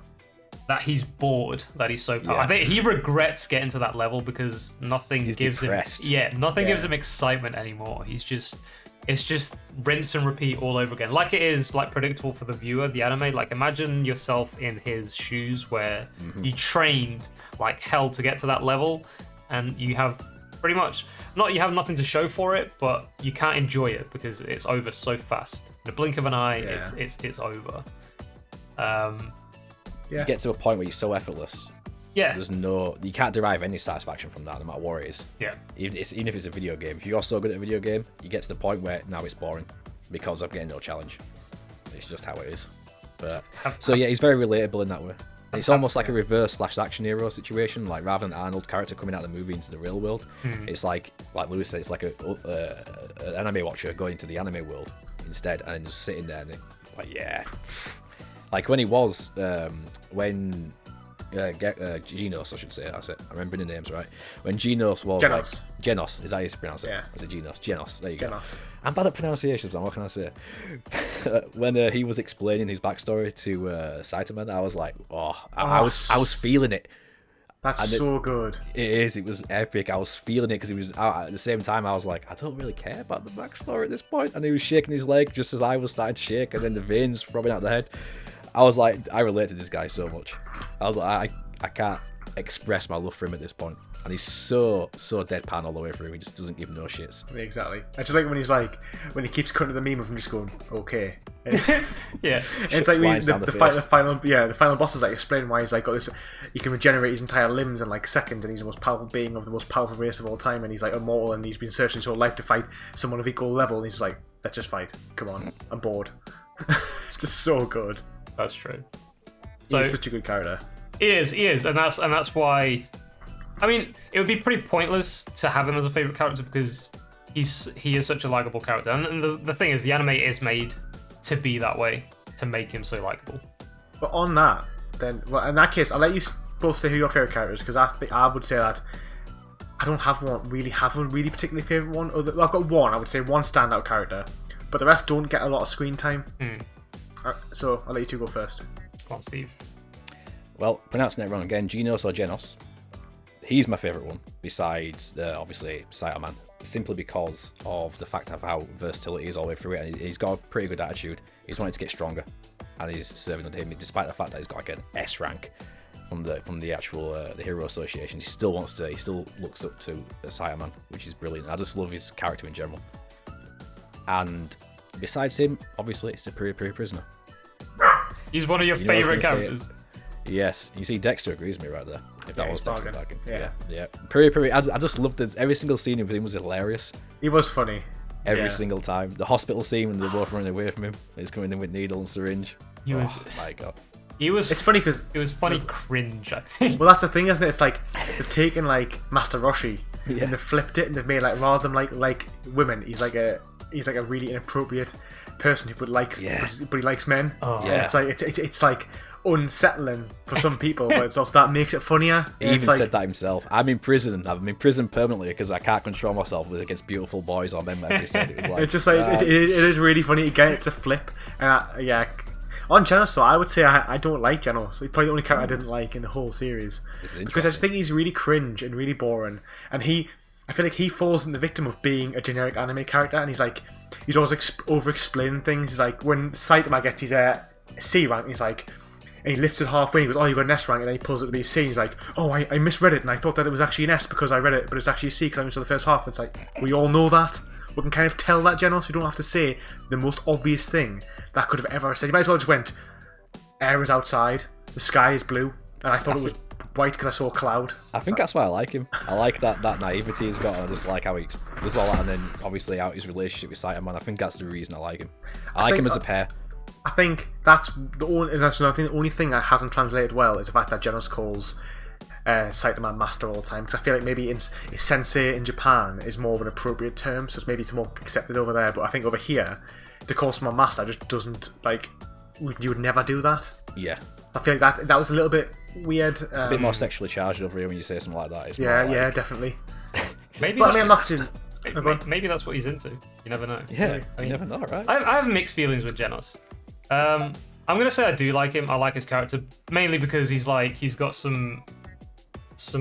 [SPEAKER 1] that he's bored. That he's so powerful.
[SPEAKER 2] Yeah.
[SPEAKER 1] I think he regrets getting to that level because nothing gives
[SPEAKER 2] depressed.
[SPEAKER 1] him. Nothing gives him excitement anymore. It's just rinse and repeat all over again. Like it is like predictable for the viewer, the anime. Like imagine yourself in his shoes where you trained like hell to get to that level, and you have pretty much you have nothing to show for it, but you can't enjoy it because it's over so fast. In the blink of an eye, it's over.
[SPEAKER 2] You get to a point where you're so effortless.
[SPEAKER 1] Yeah.
[SPEAKER 2] You can't derive any satisfaction from that, no matter what it is.
[SPEAKER 1] Yeah.
[SPEAKER 2] Even if it's a video game. If you're so good at a video game, you get to the point where now it's boring because I'm getting no challenge. It's just how it is. But so yeah, he's very relatable in that way. And it's almost like a reverse /action hero situation. Like rather than Arnold character coming out of the movie into the real world, it's like Lewis said, it's like an anime watcher going into the anime world instead, and just sitting there and like, yeah. Like when he was Genos, I should say, that's it. I remember the names right. When Genos was Genos, is that how you pronounce it?
[SPEAKER 3] Yeah.
[SPEAKER 2] Is it Genos? There you go.
[SPEAKER 3] Genos.
[SPEAKER 2] I'm bad at pronunciations, man. What can I say? When he was explaining his backstory to Saitama, I was like, I was feeling it.
[SPEAKER 3] That's so good.
[SPEAKER 2] It is. It was epic. I was feeling it because he was at the same time. I was like, I don't really care about the backstory at this point. And he was shaking his leg just as I was starting to shake, and then the veins throbbing out the head. I was like, I relate to this guy so much. I was like, I can't express my love for him at this point. And he's so deadpan all the way through. He just doesn't give no shits.
[SPEAKER 3] Exactly. I just like when he keeps cutting to the meme of him just going, okay.
[SPEAKER 1] Yeah.
[SPEAKER 3] And it's like the final boss is like explaining why he's like got this. He can regenerate his entire limbs in like seconds, and he's the most powerful being of the most powerful race of all time, and he's like immortal, and he's been searching his whole life to fight someone of equal level, and he's like, let's just fight. Come on, I'm bored. It's just so good.
[SPEAKER 1] That's true.
[SPEAKER 3] He's such a good character.
[SPEAKER 1] He is, and that's why. I mean, it would be pretty pointless to have him as a favorite character because he is such a likable character, and the thing is, the anime is made to be that way, to make him so likable.
[SPEAKER 3] But on that, then, well, in that case, I'll let you both say who your favorite character is, because I would say that I don't have a really particularly favorite one. I've got one. I would say one standout character, but the rest don't get a lot of screen time. So I'll let you two go first.
[SPEAKER 1] Come on, Steve.
[SPEAKER 2] Well, pronouncing it wrong again, Genos or Genos. He's my favourite one, besides, obviously, Saitama, simply because of the fact of how versatile he is all the way through it, and he's got a pretty good attitude. He's wanting to get stronger, and he's serving under him, despite the fact that he's got like an S rank from the actual the Hero Association. He still looks up to Saitama, which is brilliant. I just love his character in general. And besides him, obviously, it's the Piri Prisoner.
[SPEAKER 1] He's one of your favourite characters.
[SPEAKER 2] Yes, you see, Dexter agrees with me right there. If that was Dexter
[SPEAKER 3] bargain.
[SPEAKER 2] back in. Yeah. Piri, I just loved it. Every single scene with him was hilarious.
[SPEAKER 3] He was funny.
[SPEAKER 2] Every single time. The hospital scene when they're both running away from him. He's coming in with needle and syringe. Oh my god.
[SPEAKER 1] It's
[SPEAKER 3] funny because
[SPEAKER 1] it was funny cringe, I think.
[SPEAKER 3] Well, that's the thing, isn't it? It's like they've taken like Master Roshi and they've flipped it, and they've made like, rather than like women, he's like a really inappropriate person but he likes men. And it's like unsettling for some people, but it's also that makes it funnier.
[SPEAKER 2] He even said that himself. I'm in prison permanently because I can't control myself against beautiful boys or men. Like he said, it was like,
[SPEAKER 3] it's just like it is really funny to get it to flip. And on Genos, so I would say I don't like Genos. He's probably the only character I didn't like in the whole series because I just think he's really cringe and really boring, and I feel like he falls in the victim of being a generic anime character, and he's always over explaining things. He's like, when Saitama gets his C rank, he's like, and he lifts it halfway, and he goes, oh, you got an S rank, and then he pulls it to be a C, and he's like, oh, I misread it, and I thought that it was actually an S because I read it, but it's actually a C because I only saw the first half. It's like, we all know that. We can kind of tell that, Genos. We don't have to say the most obvious thing that could have ever said. You might as well just went, air is outside, the sky is blue, and I thought it was white because I saw a cloud.
[SPEAKER 2] I think that's why I like him. I like that naivety he's got, and I just like how he does all that, and then obviously out his relationship with Saitama. I think that's the reason I like him. I like him as a pair.
[SPEAKER 3] I think that's the only thing that hasn't translated well is the fact that Genos calls Saitama master all the time, because I feel like maybe sensei in Japan is more of an appropriate term, so it's more accepted over there, but I think over here to call someone master just doesn't, like, you would never do that.
[SPEAKER 2] Yeah.
[SPEAKER 3] I feel like that was a little bit weird.
[SPEAKER 2] It's a bit more sexually charged over here when you say something like that. It's
[SPEAKER 3] yeah, definitely.
[SPEAKER 1] Maybe,
[SPEAKER 3] but I mean, I'm not
[SPEAKER 1] maybe that's what he's into. You never know.
[SPEAKER 2] Yeah, you never know, right?
[SPEAKER 1] I have mixed feelings with Genos. I'm gonna say I do like him. I like his character mainly because he's got some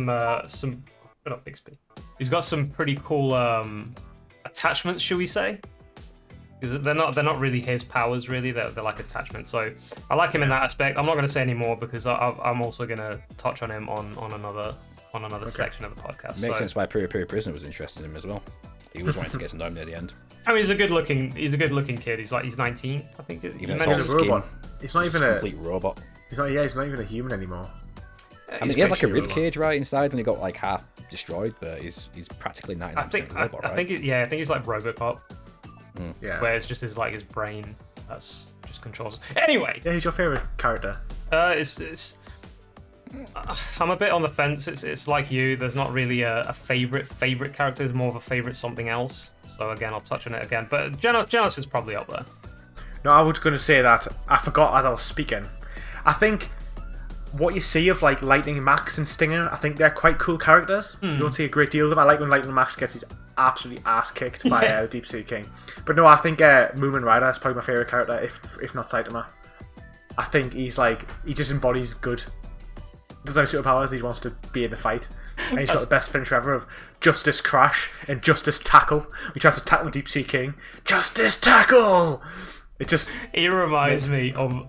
[SPEAKER 1] not Bixby. He's got some pretty cool attachments, shall we say? Because they're not really his powers, really. They're like attachments. So I like him in that aspect. I'm not going to say any more because I'm also going to touch on him on another section of the podcast.
[SPEAKER 2] Makes sense why Puri Prisoner was interested in him as well. He was wanting to get to know him near the end.
[SPEAKER 1] I mean, he's a good looking kid. He's 19, I think.
[SPEAKER 2] Even
[SPEAKER 3] he's a robot. He's not even a
[SPEAKER 2] complete robot.
[SPEAKER 3] He's not even a human anymore.
[SPEAKER 2] I mean, he had like a rib cage right inside when he got like half destroyed, but he's practically 99% robot, right?
[SPEAKER 1] I think he's like RoboCop.
[SPEAKER 3] Yeah.
[SPEAKER 1] Where it's just his brain that's just controls. Anyway.
[SPEAKER 3] Yeah, who's your favorite character?
[SPEAKER 1] It's I'm a bit on the fence. It's like you. There's not really a favorite character. It's more of a favorite something else. So again, I'll touch on it again. But Genos is probably up there.
[SPEAKER 3] No, I was going to say that. I forgot as I was speaking. I think what you see of like Lightning Max and Stinger, I think they're quite cool characters. You don't see a great deal of them. I like when Lightning Max gets his absolutely ass kicked by Deep Sea King. But no, I think Moomin Rider is probably my favourite character, if not Saitama. I think he just embodies good. Doesn't have superpowers, he wants to be in the fight. And he's got the best finisher ever of Justice Crash and Justice Tackle. He tries to tackle Deep Sea King. Justice Tackle!
[SPEAKER 1] He reminds me of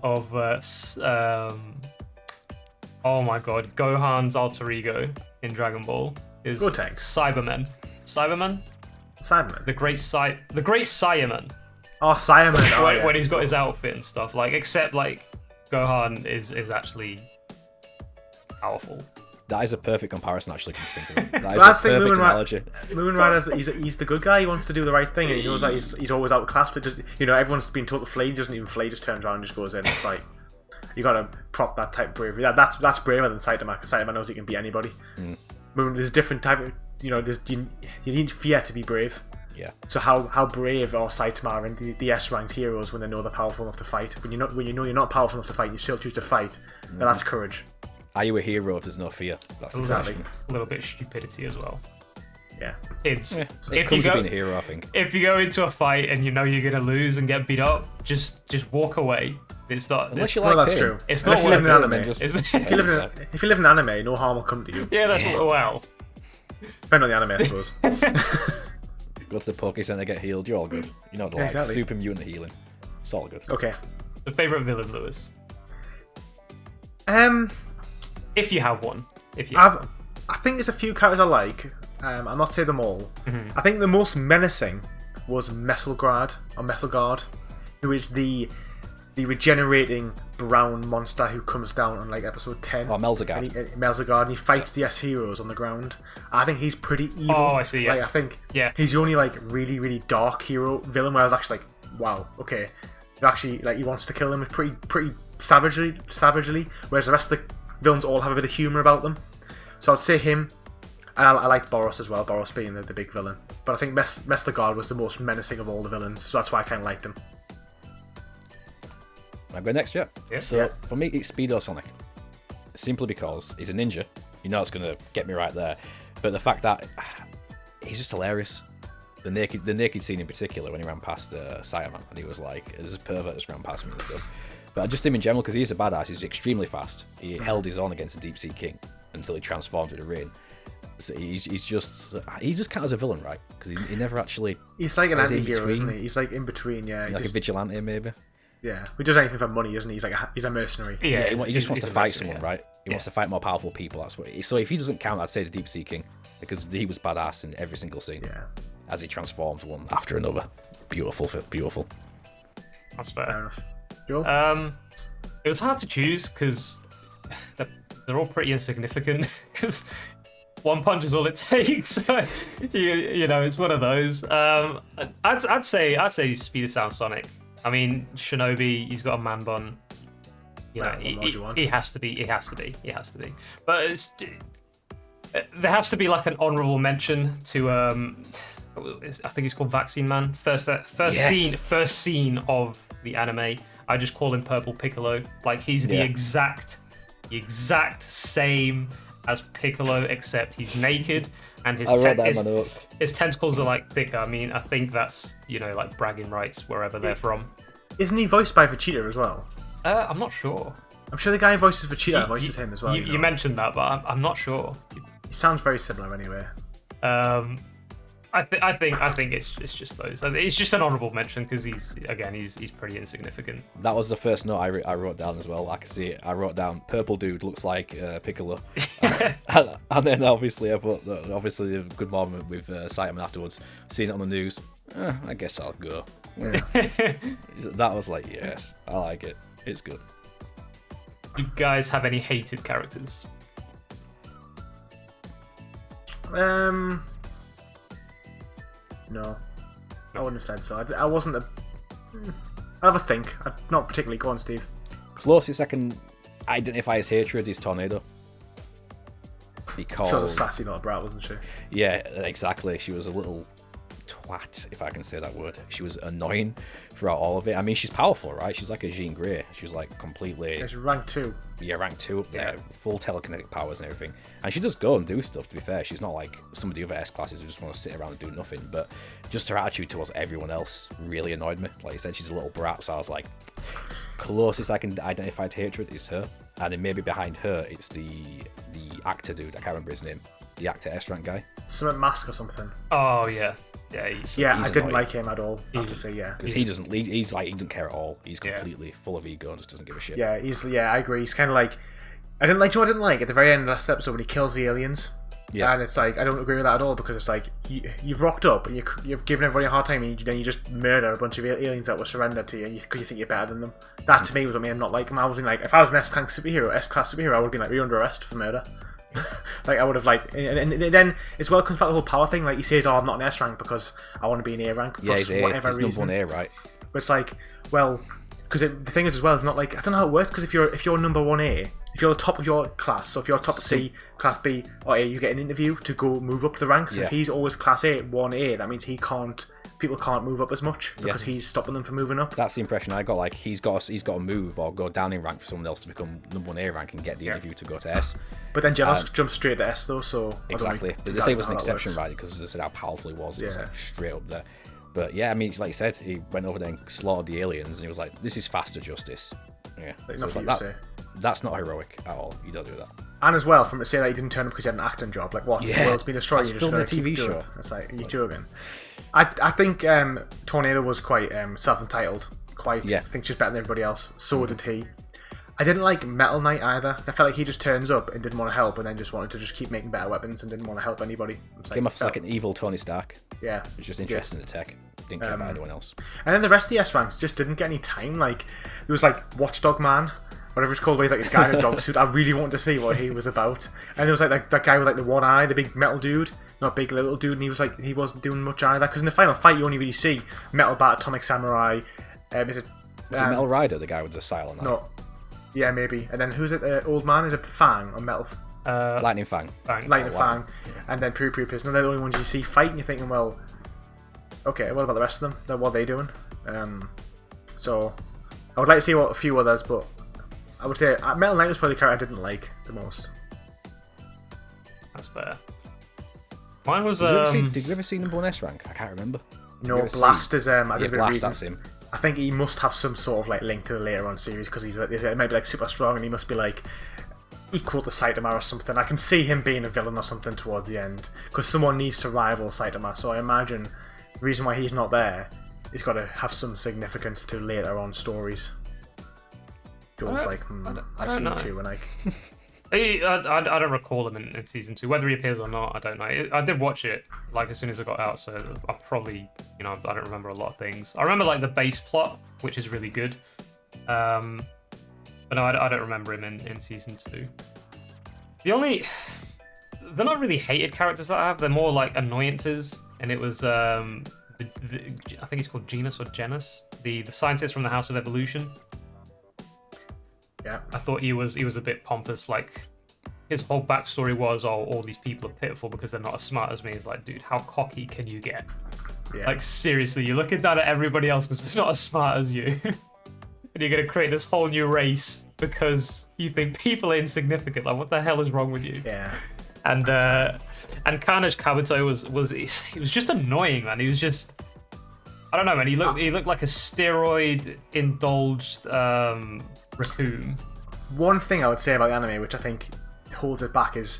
[SPEAKER 1] oh my god, Gohan's alter ego in Dragon Ball is Cyberman. Cyberman? The Great Saiyaman.
[SPEAKER 3] Oh, Saiyaman.
[SPEAKER 1] When he's got his outfit and stuff, except Gohan is actually powerful.
[SPEAKER 2] That is a perfect comparison, actually. That is a perfect analogy.
[SPEAKER 3] Moomin Rider, he's the good guy. He wants to do the right thing, and he knows that he's always outclassed. But everyone's been told to flee. He doesn't even flee. Just turns around and just goes in. It's like you got to prop that type of bravery. That's braver than Saitama, because Saitama knows he can beat anybody. There's a different type of you need fear to be brave.
[SPEAKER 2] Yeah.
[SPEAKER 3] So how brave are Saitama and the S-ranked heroes when they know they're powerful enough to fight? When you know you're not powerful enough to fight, you still choose to fight. Then that's courage.
[SPEAKER 2] Are you a hero if there's no fear? That's
[SPEAKER 3] exactly.
[SPEAKER 1] A little bit of stupidity as well.
[SPEAKER 3] Yeah.
[SPEAKER 2] So it comes to being a hero, I think.
[SPEAKER 1] If you go into a fight and you know you're gonna lose and get beat up, just walk away. It's not.
[SPEAKER 2] Unless you like
[SPEAKER 3] that's
[SPEAKER 2] pain.
[SPEAKER 3] true.
[SPEAKER 1] It's
[SPEAKER 3] Unless
[SPEAKER 1] not
[SPEAKER 3] you live in
[SPEAKER 1] worth
[SPEAKER 3] anime. If you live in anime, no harm will come to you.
[SPEAKER 1] Yeah, that's well.
[SPEAKER 3] Depending on the anime, I suppose.
[SPEAKER 2] Go to the Poke Center, get healed. You're all good. You know what exactly. Super mutant healing. It's all good.
[SPEAKER 3] Okay.
[SPEAKER 1] The favorite villain, Lewis. If you have one.
[SPEAKER 3] I think there's a few characters I like. I'm not saying them all. I think the most menacing was Messelgard, who is the regenerating brown monster who comes down on episode 10.
[SPEAKER 2] Oh, Melzagard.
[SPEAKER 3] Melzagard, and he fights the S-heroes on the ground. I think he's pretty evil.
[SPEAKER 1] Oh, I see, yeah.
[SPEAKER 3] I think he's the only really, really dark villain where I was actually wow, okay. Actually, he wants to kill them pretty savagely, whereas the rest of the villains all have a bit of humour about them. So I'd say him, and I like Boros as well, Boros being the big villain. But I think Messelgard was the most menacing of all the villains, so that's why I kind of liked him.
[SPEAKER 2] I go next, yeah?
[SPEAKER 1] Yeah.
[SPEAKER 2] So for me, it's Speedo Sonic. Simply because he's a ninja. You know it's going to get me right there. But the fact that he's just hilarious. The naked scene in particular when he ran past Saiyaman, and he was like, there's a pervert that's ran past me and stuff. But just him in general, because he's a badass, he's extremely fast. He held his own against the Deep Sea King until he transformed into rain. So he's just kind of as a villain, right? Because he never actually.
[SPEAKER 3] He's like an anti-hero, isn't he? He's like in between, yeah.
[SPEAKER 2] Like a vigilante, maybe.
[SPEAKER 3] Yeah, he does anything for money, doesn't he? He's a mercenary.
[SPEAKER 2] Yeah, he just wants
[SPEAKER 1] he's
[SPEAKER 2] to
[SPEAKER 1] a
[SPEAKER 2] fight
[SPEAKER 1] mercenary,
[SPEAKER 2] someone, right? He wants to fight more powerful people. That's what. So if he doesn't count, I'd say the Deep Sea King, because he was badass in every single scene.
[SPEAKER 3] Yeah.
[SPEAKER 2] As he transformed one after another. Beautiful, beautiful.
[SPEAKER 1] That's fair.
[SPEAKER 3] Fair enough. Joel?
[SPEAKER 1] It was hard to choose because they're all pretty insignificant. Because one punch is all it takes. you know, it's one of those. I'd say Speed of Sound Sonic. I mean, Shinobi, he's got a man bun. You know, he has to be. He has to be. But there has to be like an honourable mention to I think he's called Vaccine Man. First scene of the anime. I just call him Purple Piccolo. Like he's the exact same as Piccolo, except he's naked and his tentacles are like thicker. I mean, I think that's, you know, like bragging rights wherever they're from.
[SPEAKER 3] Isn't he voiced by Vegeta as well?
[SPEAKER 1] I'm not sure.
[SPEAKER 3] I'm sure the guy who voices Vegeta voices him as well.
[SPEAKER 1] You mentioned that, but I'm not sure.
[SPEAKER 3] He sounds very similar anyway.
[SPEAKER 1] I think it's just those. It's just an honourable mention because he's pretty insignificant.
[SPEAKER 2] That was the first note I wrote down as well. I can see it. I wrote down purple dude looks like Piccolo, and then obviously I put obviously a good moment with Saitama afterwards. Seeing it on the news, I guess I'll go. Yeah. That was like, yes, I like it. It's good.
[SPEAKER 1] Do you guys have any hated characters?
[SPEAKER 3] No, I wouldn't have said so. I wasn't a. I have a think. I'm not particularly. Go on, Steve.
[SPEAKER 2] Closest I can identify as hatred is Tornado. Because
[SPEAKER 3] she was a sassy little brat, wasn't she?
[SPEAKER 2] Yeah, exactly. She was a little twat, if I can say that word. She was annoying throughout all of it. I mean, she's powerful, right? She's like a Jean Grey. She was like completely.
[SPEAKER 3] She's rank 2.
[SPEAKER 2] Yeah, rank 2 up there, full telekinetic powers and everything. And she does go and do stuff, to be fair. She's not like some of the other S classes who just want to sit around and do nothing. But just her attitude towards everyone else really annoyed me. Like you said, she's a little brat, so I was like, closest I can identify to hatred is her. And then maybe behind her, it's the actor dude. I can't remember his name. The actor S-rank guy.
[SPEAKER 3] Summit Mask or something.
[SPEAKER 1] Oh, yeah.
[SPEAKER 3] He's I didn't like him at all. I have to say,
[SPEAKER 2] because he doesn't care at all. He's completely full of ego and just doesn't give a shit.
[SPEAKER 3] Yeah, I agree. He's kind of like, I didn't like at the very end of the last episode when he kills the aliens. Yeah, and it's like I don't agree with that at all because it's like you've rocked up and you're giving everybody a hard time and then you just murder a bunch of aliens that were surrendered to you because you think you're better than them. That to me was what made him not like him. I was like, if I was an S-class superhero, I would be like, you're under arrest for murder. Like I would have like, and then as well comes back the whole power thing. Like he says, "Oh, I'm not an S rank because I want to be an A rank for whatever reason."
[SPEAKER 2] He's number 1 A, right?
[SPEAKER 3] But it's like, well, because the thing is as well, it's not like I don't know how it works. Because if you're number 1A, if you're the top of your class, so if you're top C, class B or A, you get an interview to go move up the ranks. Yeah. If he's always class A, 1A, that means people can't move up as much because he's stopping them from moving up.
[SPEAKER 2] That's the impression I got. Like he's got to move or go down in rank for someone else to become number 1A rank and get the interview to go to S.
[SPEAKER 3] But then Genos jumps straight to S though, so
[SPEAKER 2] exactly. But they say it was an exception, right? Because they said how powerful he was. It was like straight up there. But yeah, I mean, like you said, he went over there and slaughtered the aliens, and he was like, "This is faster justice." Yeah, so that's not heroic at all. You don't do that.
[SPEAKER 3] And as well, from to say that he didn't turn up because he had an acting job, like what?
[SPEAKER 2] Yeah.
[SPEAKER 3] The world's been destroyed.
[SPEAKER 2] That's filming a TV show.
[SPEAKER 3] It's like, are you joking? I think Tornado was quite self-entitled. I think she's better than everybody else. So did he. I didn't like Metal Knight either. I felt like he just turns up and didn't want to help, and then just wanted to just keep making better weapons and didn't want to help anybody.
[SPEAKER 2] Came off like an evil Tony Stark.
[SPEAKER 3] Yeah,
[SPEAKER 2] he was just interested in the tech. Didn't care about anyone else.
[SPEAKER 3] And then the rest of the S ranks just didn't get any time. Like it was like Watchdog Man, whatever it's called, where he's like a guy in a dog suit. I really wanted to see what he was about. And there was like that guy with like the one eye, the big metal dude, not big little dude, and he wasn't doing much either. Because in the final fight, you only really see Metal Bat, Atomic Samurai. Was it
[SPEAKER 2] Metal Rider, the guy with the silent eye?
[SPEAKER 3] No. Yeah, maybe. And then who's it? Old Man? Is it Fang or Metal?
[SPEAKER 2] Lightning Fang.
[SPEAKER 3] Lightning Fang. Yeah. And then Poo Poo Piston. They're the only ones you see fight, and you're thinking, well, okay, what about the rest of them? What are they doing? So I would like to see a few others, but I would say Metal Knight was probably the character I didn't like the most.
[SPEAKER 1] That's fair. Mine was.
[SPEAKER 2] Did you ever see number 1 S rank? I can't remember.
[SPEAKER 3] No, Blast is.
[SPEAKER 2] Blast. That's him.
[SPEAKER 3] I think he must have some sort of like link to the later on series because he's maybe like super strong and he must be like equal to Saitama or something. I can see him being a villain or something towards the end because someone needs to rival Saitama. So I imagine the reason why he's not there he's got to have some significance to later on stories. Joel's like, I've seen
[SPEAKER 1] know.
[SPEAKER 3] 2 and like.
[SPEAKER 1] I don't recall him in season 2. Whether he appears or not, I don't know. I did watch it like as soon as it got out, so I probably, I don't remember a lot of things. I remember like the base plot, which is really good. But no, I don't remember him in season 2. They're not really hated characters that I have. They're more like annoyances, and it was I think he's called Genus or Genus, the scientist from the House of Evolution.
[SPEAKER 3] Yeah.
[SPEAKER 1] I thought he was a bit pompous. Like his whole backstory was, all these people are pitiful because they're not as smart as me. It's like, dude, how cocky can you get?
[SPEAKER 3] Yeah.
[SPEAKER 1] Like seriously, you're looking down at everybody else because they're not as smart as you, and you're gonna create this whole new race because you think people are insignificant. Like, what the hell is wrong with you?
[SPEAKER 3] Yeah.
[SPEAKER 1] And Carnage Kabuto he was just annoying, man. He was just, I don't know, man. He looked like a steroid indulged raccoon.
[SPEAKER 3] One thing I would say about the anime, which I think holds it back, is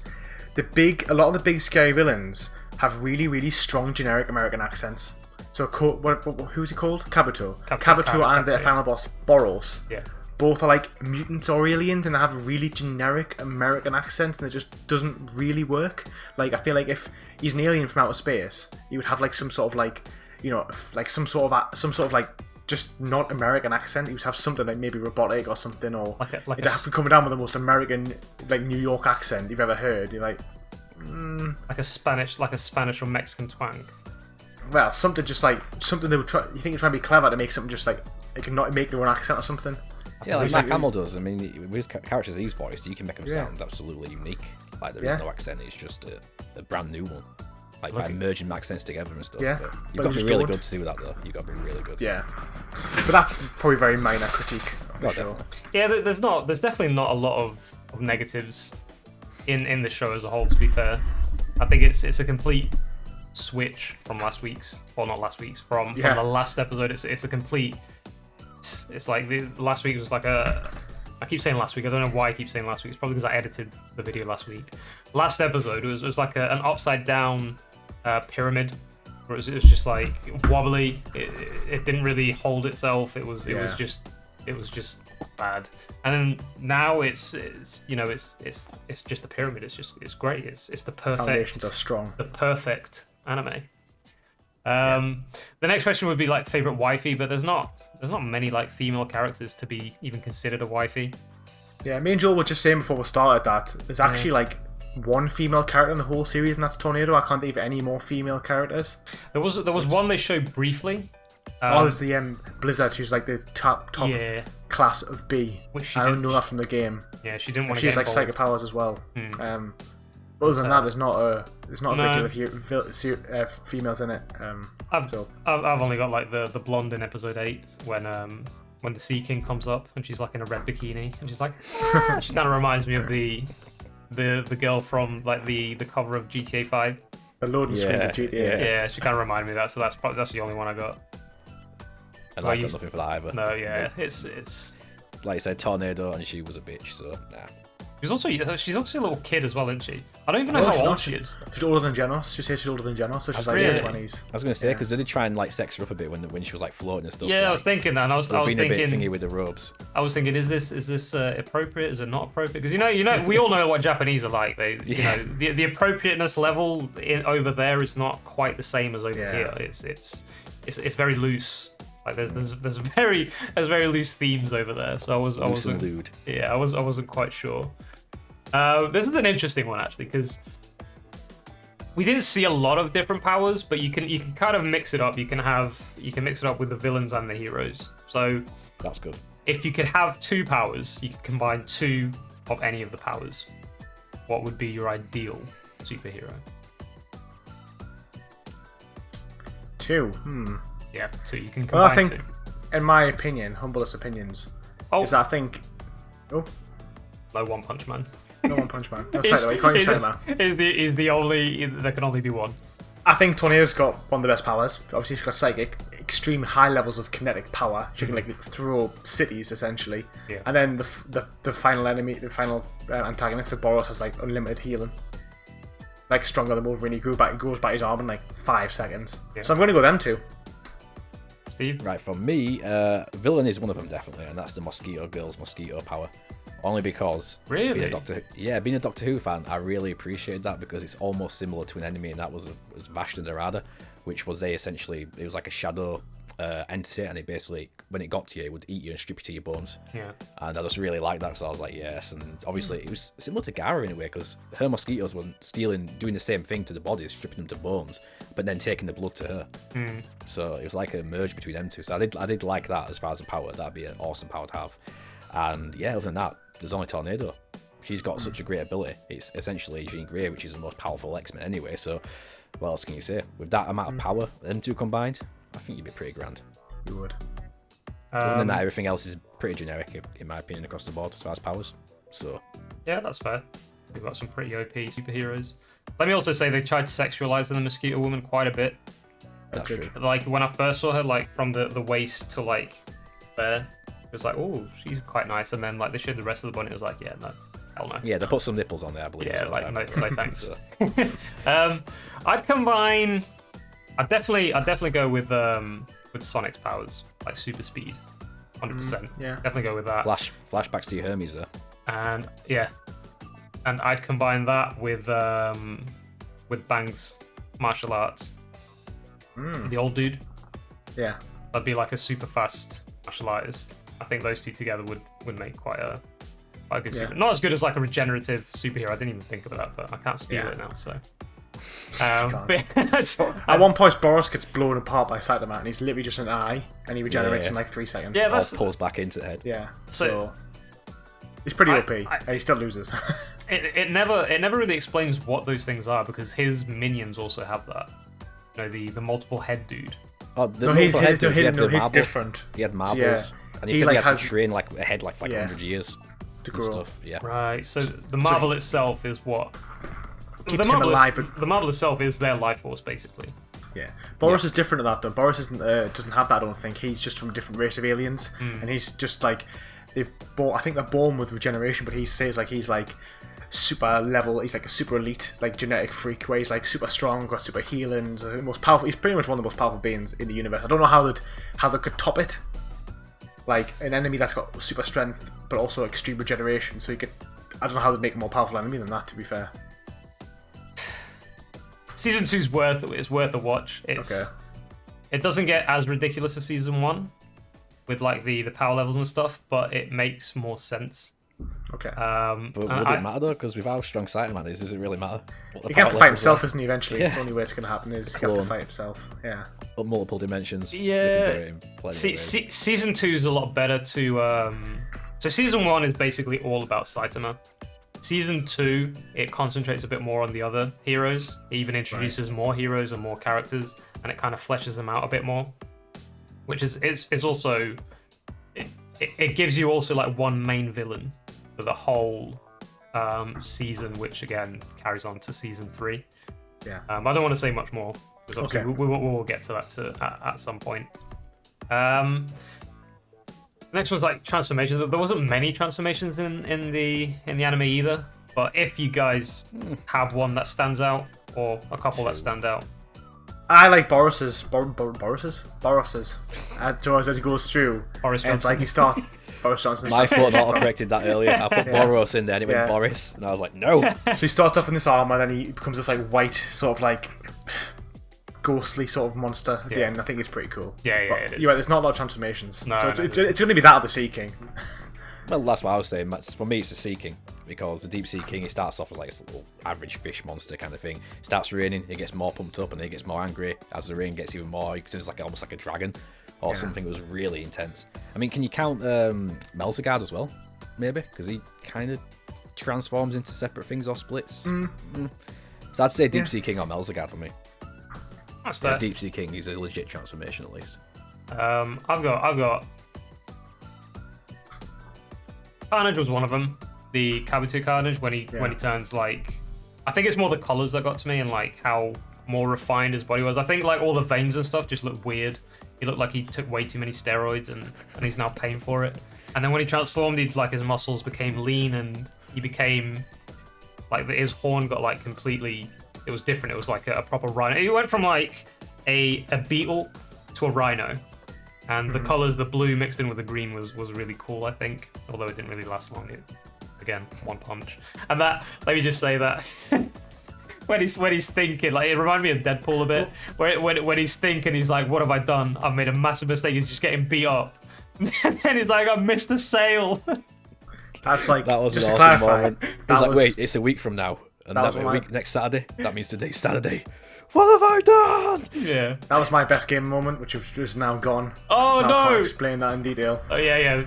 [SPEAKER 3] a lot of the big scary villains have really, really strong generic American accents. So who's he called? Kabuto. Kabuto and their final boss Boros.
[SPEAKER 1] Yeah.
[SPEAKER 3] Both are like mutants or aliens, and they have really generic American accents, and it just doesn't really work. Like, I feel like if he's an alien from outer space, he would have like some sort of like, like some sort of like just not American accent. He would have something like maybe robotic or something, or he'd have to come down with the most American, like New York accent you've ever heard. You're like,
[SPEAKER 1] like a Spanish or Mexican twang.
[SPEAKER 3] Well, something just like something they would try. You think they're trying to be clever to make something just like they can not make their own accent or something.
[SPEAKER 2] Yeah, like Mark Hamill does. I mean, with his characters he's voiced, you can make them sound absolutely unique. Like, there is no accent; it's just a brand new one. Like, by merging accents together and stuff.
[SPEAKER 3] Yeah,
[SPEAKER 2] but you've got to be really good to do that, though. You've got to be really good.
[SPEAKER 3] Yeah, but that's probably very minor critique. For sure.
[SPEAKER 1] Yeah, there's definitely not a lot of negatives in the show as a whole. To be fair, I think it's a complete switch from the last episode. It's a complete. It's like the last week was like a. I keep saying last week. I don't know why I keep saying last week. It's probably because I edited the video last week. Last episode was like an upside down pyramid, where it was just like wobbly. It didn't really hold itself. It was just bad. And then now it's just a pyramid. It's great. It's the perfect.
[SPEAKER 3] Foundations are strong.
[SPEAKER 1] The perfect anime. The next question would be like favorite wifey, but there's not many like female characters to be even considered a wifey.
[SPEAKER 3] Yeah, me and Joel were just saying before we started that there's actually like one female character in the whole series, and that's Tornado. I can't think of any more female characters.
[SPEAKER 1] There was one they showed briefly.
[SPEAKER 3] There's the Blizzard. She's like the top class of B. I don't know that from the game.
[SPEAKER 1] Yeah, she didn't want to.
[SPEAKER 3] She's like psychic powers as well. But other than that, there's not a regular females in it.
[SPEAKER 1] I've only got like the blonde in episode 8 when the Sea King comes up and she's like in a red bikini and she's like she kind of reminds me of the girl from like the cover of GTA 5.
[SPEAKER 3] The load and sprint of GTA.
[SPEAKER 1] Yeah, she kind of reminded me of that. So that's the only one I got.
[SPEAKER 2] And I've got nothing for that either.
[SPEAKER 1] No, yeah, it's
[SPEAKER 2] like you said, Tornado, and she was a bitch. So nah.
[SPEAKER 1] She's also a little kid as well, isn't she? I don't even know how old she is.
[SPEAKER 3] She's older than Genos. She says she's older than Genos, so she's like in her 20s.
[SPEAKER 2] I was going to say, because they did try and like sex her up a bit when she was like floating and stuff.
[SPEAKER 1] Yeah, I was thinking that. And I was thinking
[SPEAKER 2] a bit thingy with the robes.
[SPEAKER 1] I was thinking, is this appropriate? Is it not appropriate? Because you know, we all know what Japanese are like. The appropriateness level over there is not quite the same as over here. It's very loose. Like there's very loose themes over there. So I wasn't
[SPEAKER 2] lewd.
[SPEAKER 1] Yeah, I wasn't quite sure. This is an interesting one actually, because we didn't see a lot of different powers, but you can kind of mix it up. You can mix it up with the villains and the heroes. So
[SPEAKER 2] that's good.
[SPEAKER 1] If you could have 2 powers, you could combine 2 of any of the powers. What would be your ideal superhero?
[SPEAKER 3] 2.
[SPEAKER 1] Yeah, 2. You can combine.
[SPEAKER 3] Well, I think, in my opinion, humblest opinions, is that I think. Oh.
[SPEAKER 1] No One Punch Man.
[SPEAKER 3] No One Punch Man. No, sorry, you can't use Sailor Man.
[SPEAKER 1] Is the only. There can only be one.
[SPEAKER 3] I think Tornado's got one of the best powers. Obviously, she's got psychic, extreme high levels of kinetic power. She can like throw cities essentially.
[SPEAKER 1] Yeah.
[SPEAKER 3] And then the final enemy, the final antagonist, the Boros, has like unlimited healing. Like stronger than Wolverine. He goes back his arm in like 5 seconds. Yeah. So I'm going to go them 2.
[SPEAKER 1] Steve?
[SPEAKER 2] Right, for me, villain is one of them definitely, and that's the Mosquito Girl's mosquito power. Only because
[SPEAKER 1] Really?
[SPEAKER 2] being a Doctor Who fan, I really appreciate that because it's almost similar to an enemy, and that was Vashta Nerada, which was it was like a shadow entity, and it basically, when it got to you, it would eat you and strip you to your bones.
[SPEAKER 1] Yeah.
[SPEAKER 2] And I just really liked that, so I was like, yes. And obviously, it was similar to Gara in a way, because her mosquitoes were doing the same thing to the bodies, stripping them to bones, but then taking the blood to her. So it was like a merge between them two. So I did like that as far as the power. That'd be an awesome power to have. And yeah, other than that, there's only Tornado. She's got such a great ability. It's essentially Jean Grey, which is the most powerful X-Men anyway. So what else can you say? With that amount of power, them two combined, I think you'd be pretty grand.
[SPEAKER 3] You would.
[SPEAKER 2] Other than that, everything else is pretty generic, in my opinion, across the board as far as powers. So
[SPEAKER 1] Yeah, that's fair. We've got some pretty OP superheroes. Let me also say they tried sexualizing the Mosquito Woman quite a bit.
[SPEAKER 2] that's true.
[SPEAKER 1] Like when I first saw her, like from the waist to like there, it was like, oh, she's quite nice. And then like they showed the rest of the body, it was like, yeah, no, hell no.
[SPEAKER 2] Yeah, they put some nipples on there, I believe.
[SPEAKER 1] Yeah,
[SPEAKER 2] as well,
[SPEAKER 1] like
[SPEAKER 2] yeah.
[SPEAKER 1] no thanks. I'd combine. I'd definitely go with Sonic's powers, like super speed, 100%.
[SPEAKER 3] Yeah.
[SPEAKER 1] Definitely go with that.
[SPEAKER 2] Flashbacks to your Hermes there.
[SPEAKER 1] And yeah, and I'd combine that with Bang's martial arts. The old dude.
[SPEAKER 3] Yeah.
[SPEAKER 1] That'd be like a super fast martial artist. I think those two together would make quite a good super. Not as good as like a regenerative superhero. I didn't even think of that, but I can't steal it now. So.
[SPEAKER 3] At one point, Boris gets blown apart by Saitama, and he's literally just an eye, and he regenerates in like 3 seconds.
[SPEAKER 1] Yeah,
[SPEAKER 2] Or pulls back into the head.
[SPEAKER 3] Yeah.
[SPEAKER 1] So
[SPEAKER 3] he's pretty OP, and he still loses.
[SPEAKER 1] it never really explains what those things are because his minions also have that. You know, the multiple head dude.
[SPEAKER 2] Oh, the
[SPEAKER 3] no,
[SPEAKER 2] multiple head dude, he had the
[SPEAKER 3] he's
[SPEAKER 2] marble.
[SPEAKER 3] different.
[SPEAKER 2] He had marbles,
[SPEAKER 3] Yeah.
[SPEAKER 2] and he
[SPEAKER 3] He,
[SPEAKER 2] said
[SPEAKER 3] like,
[SPEAKER 2] he had
[SPEAKER 3] has-
[SPEAKER 2] to train like a head like 100 years
[SPEAKER 3] To
[SPEAKER 2] and
[SPEAKER 3] grow.
[SPEAKER 2] stuff. Yeah.
[SPEAKER 1] Right. So the marble itself is what.
[SPEAKER 3] Keeps him alive, but
[SPEAKER 1] The marble itself is their life force, basically.
[SPEAKER 3] yeah. Boris is different to that though. Boris doesn't have that. I don't think he's just from a different race of aliens, and he's just like I think they're born with regeneration, but he says like he's like super level. He's like a super elite, like genetic freak, where he's like super strong, got super healing, so the most powerful. He's pretty much one of the most powerful beings in the universe. I don't know how they could top it. Like an enemy that's got super strength, but also extreme regeneration. So you could. I don't know how they'd make a more powerful enemy than that. To be fair.
[SPEAKER 1] Season 2's worth a watch. It doesn't get as ridiculous as season 1 with like the power levels and stuff, but it makes more sense.
[SPEAKER 3] Okay.
[SPEAKER 2] But would it matter though? Because with how strong Saitama is, does it really matter?
[SPEAKER 3] He can have to fight himself, isn't he? Eventually, it's the only way it's going to happen is he has to
[SPEAKER 2] Clone.
[SPEAKER 3] fight himself. Yeah.
[SPEAKER 2] But multiple dimensions.
[SPEAKER 1] Yeah.
[SPEAKER 2] See,
[SPEAKER 1] Season 2 is a lot better to. So season 1 is basically all about Saitama. Season 2, it concentrates a bit more on the other heroes. It even introduces more heroes and more characters, and it kind of fleshes them out a bit more. Which is also it gives you also like one main villain for the whole season, which again carries on to season 3.
[SPEAKER 3] Yeah.
[SPEAKER 1] I don't want to say much more because obviously we will get to that at some point. Next one's like transformations. There wasn't many transformations in the anime either, but if you guys have one that stands out or a couple that stand out,
[SPEAKER 3] I like Boris's. Boris's. As he goes through,
[SPEAKER 1] Boris
[SPEAKER 3] and it's like
[SPEAKER 1] Johnson.
[SPEAKER 3] he starts. Boris Johnson.
[SPEAKER 2] My fault, I auto-corrected that earlier. I put Boros in there and it went
[SPEAKER 3] Yeah.
[SPEAKER 2] Boris, and I was like, no.
[SPEAKER 3] So he starts off in this armor, and then he becomes this like white, sort of like ghostly sort of monster at the end. I think it's pretty cool.
[SPEAKER 1] Yeah,
[SPEAKER 3] But
[SPEAKER 1] it is.
[SPEAKER 3] you're right, there's not a lot of transformations.
[SPEAKER 1] No,
[SPEAKER 3] so
[SPEAKER 1] no,
[SPEAKER 3] it's going to be that or the Sea King.
[SPEAKER 2] Well, that's what I was saying. For me, it's the Sea King, because the Deep Sea King, it starts off as like a little average fish monster kind of thing. It starts raining, it gets more pumped up, and then it gets more angry. As the rain gets even more, it turns like almost like a dragon or something that was really intense. I mean, can you count Melzagard as well? Maybe, because he kind of transforms into separate things or splits. So I'd say Deep Sea King or Melzagard for me.
[SPEAKER 1] That's fair.
[SPEAKER 2] Deep Sea King is a legit transformation at least.
[SPEAKER 1] I've got Carnage was one of them. The Kabuto Carnage when he turns like, I think it's more the colors that got to me and like how more refined his body was. I think like all the veins and stuff just looked weird. He looked like he took way too many steroids and he's now paying for it. And then when he transformed, his muscles became lean and he became like his horn got like completely. It was different. It was like a proper rhino. He went from like a beetle to a rhino. And the colors, the blue mixed in with the green was really cool, I think. Although it didn't really last long. Again, one punch. And that, let me just say that when he's thinking, like, it reminded me of Deadpool a bit. When he's thinking, he's like, what have I done? I've made a massive mistake. He's just getting beat up. And then he's like, I missed the sale.
[SPEAKER 3] That's like,
[SPEAKER 2] That was
[SPEAKER 3] just
[SPEAKER 2] an
[SPEAKER 3] to
[SPEAKER 2] awesome
[SPEAKER 3] clarify.
[SPEAKER 2] moment. He was like, wait, it's a week from now. And
[SPEAKER 3] that
[SPEAKER 2] that
[SPEAKER 3] was my-
[SPEAKER 2] week next Saturday, that means today's Saturday. What have I done?
[SPEAKER 1] Yeah.
[SPEAKER 3] That was my best game moment, which is now gone.
[SPEAKER 1] Oh,
[SPEAKER 3] So now I
[SPEAKER 1] no.
[SPEAKER 3] can't explain that in detail.
[SPEAKER 1] Oh yeah.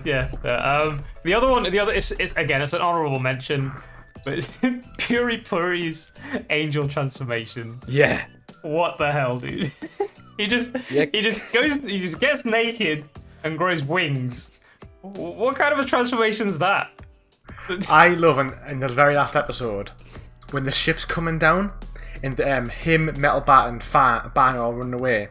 [SPEAKER 1] The other it's again, it's an honorable mention, but it's Puri Puri's angel transformation.
[SPEAKER 2] Yeah.
[SPEAKER 1] What the hell, dude? he just gets naked and grows wings. What kind of a transformation is that?
[SPEAKER 3] I love in the very last episode when the ship's coming down and him, Metal Bat, and Bang are all running away.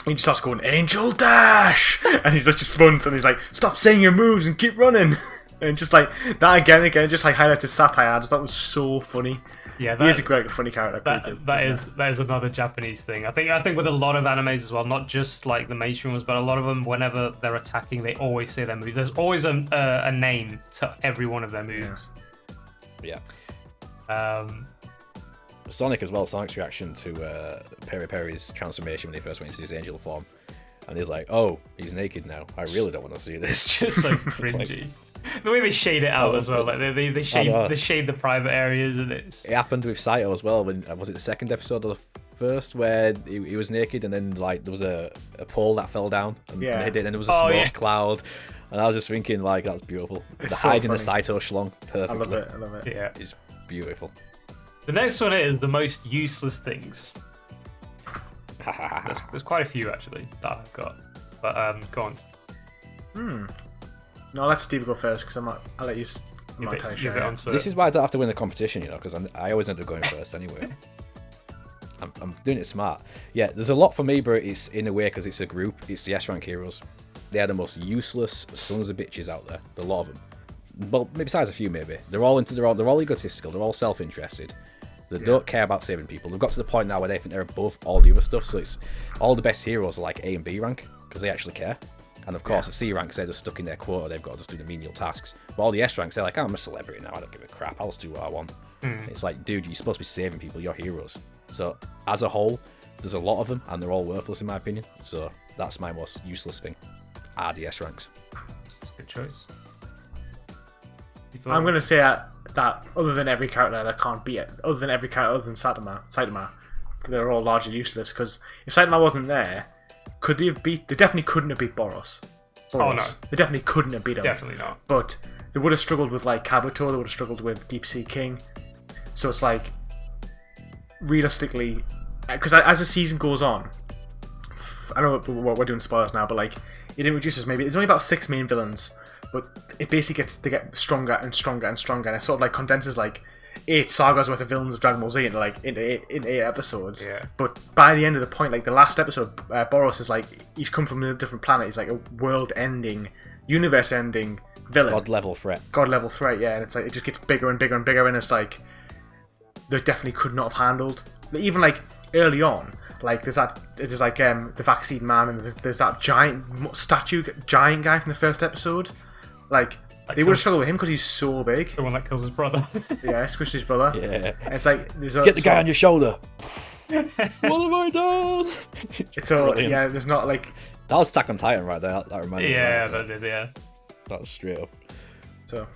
[SPEAKER 3] He just starts going, Angel Dash! And he's just runs and he's like, stop saying your moves and keep running. And just like that again, just like highlighted satire. I just thought it was so funny.
[SPEAKER 1] Yeah,
[SPEAKER 3] He is a great, funny character.
[SPEAKER 1] that is another Japanese thing. I think with a lot of animes as well, not just like the mainstream ones, but a lot of them, whenever they're attacking, they always say their moves. There's always a name to every one of their moves.
[SPEAKER 2] Yeah.
[SPEAKER 1] Um,
[SPEAKER 2] Sonic as well, Sonic's reaction to Peri Peri's transformation when he first went into his angel form. And he's like, oh, he's naked now. I really don't want to see this.
[SPEAKER 1] just so cringy. The way they shade it out as well, like they shade the private areas, and it's
[SPEAKER 2] It happened with Saito as well. When was it the second episode or the first where he was naked and then like there was a pole that fell down and hit it, and there was a smoke cloud. And I was just thinking like that's beautiful. The
[SPEAKER 3] so
[SPEAKER 2] hiding
[SPEAKER 3] funny.
[SPEAKER 2] the Saito schlong perfectly.
[SPEAKER 3] I love it.
[SPEAKER 1] yeah.
[SPEAKER 2] It's beautiful.
[SPEAKER 1] The next one is the most useless things. There's quite a few actually that I've got, but go on.
[SPEAKER 3] No, let Steve go first because I'll let you. I'm not entirely sure.
[SPEAKER 2] This is why I don't have to win the competition, you know, because I always end up going first anyway. I'm doing it smart. Yeah, there's a lot for me, but it's in a way because it's a group. It's the S-rank heroes. They are the most useless sons of bitches out there. A lot of them. Well, besides a few, maybe. They're all egotistical. They're all self-interested. They don't care about saving people. They've got to the point now where they think they're above all the other stuff. So it's all the best heroes are like A and B rank because they actually care. And of course, the C ranks, they're just stuck in their quota. They've got to just do the menial tasks. But all the S ranks, they're like, I'm a celebrity now. I don't give a crap. I'll just do what I want. It's like, dude, you're supposed to be saving people. You're heroes. So as a whole, there's a lot of them, and they're all worthless in my opinion. So that's my most useless thing. Are the S ranks.
[SPEAKER 1] That's a good choice.
[SPEAKER 3] I'm gonna say that other than every character that can't beat it, other than Saitama, they're all largely useless. Because if Saitama wasn't there, could they have beat? They definitely couldn't have beat Boros.
[SPEAKER 1] Oh no,
[SPEAKER 3] they definitely couldn't have beat him.
[SPEAKER 1] definitely not.
[SPEAKER 3] But they would have struggled with like Kabuto. They would have struggled with Deep Sea King. So it's like realistically, because as the season goes on, I know what we're doing spoilers now, but like it introduces maybe there's only about 6 main villains, but it basically they get stronger and stronger and stronger, and it sort of like condenses like 8 sagas worth of villains of Dragon Ball Z into 8 episodes.
[SPEAKER 1] Yeah.
[SPEAKER 3] But by the end of the point, like the last episode, Boros is like he's come from a different planet. He's like a world-ending, universe-ending villain.
[SPEAKER 2] God level threat.
[SPEAKER 3] Yeah, and it's like it just gets bigger and bigger and bigger, and it's like they definitely could not have handled. Even like early on, like there's like the vaccine man, and there's that giant giant guy from the first episode. Like they would have struggled with him because he's so big.
[SPEAKER 1] The one that kills his brother.
[SPEAKER 3] Yeah, squished his brother.
[SPEAKER 2] Yeah.
[SPEAKER 3] And it's like
[SPEAKER 2] Get the guy on your shoulder. What have I done?
[SPEAKER 3] It's all yeah. There's not like
[SPEAKER 2] That was Attack on Titan right there. That reminded me.
[SPEAKER 1] Yeah,
[SPEAKER 2] of that.
[SPEAKER 1] that did. Yeah.
[SPEAKER 2] That was straight up.
[SPEAKER 3] so.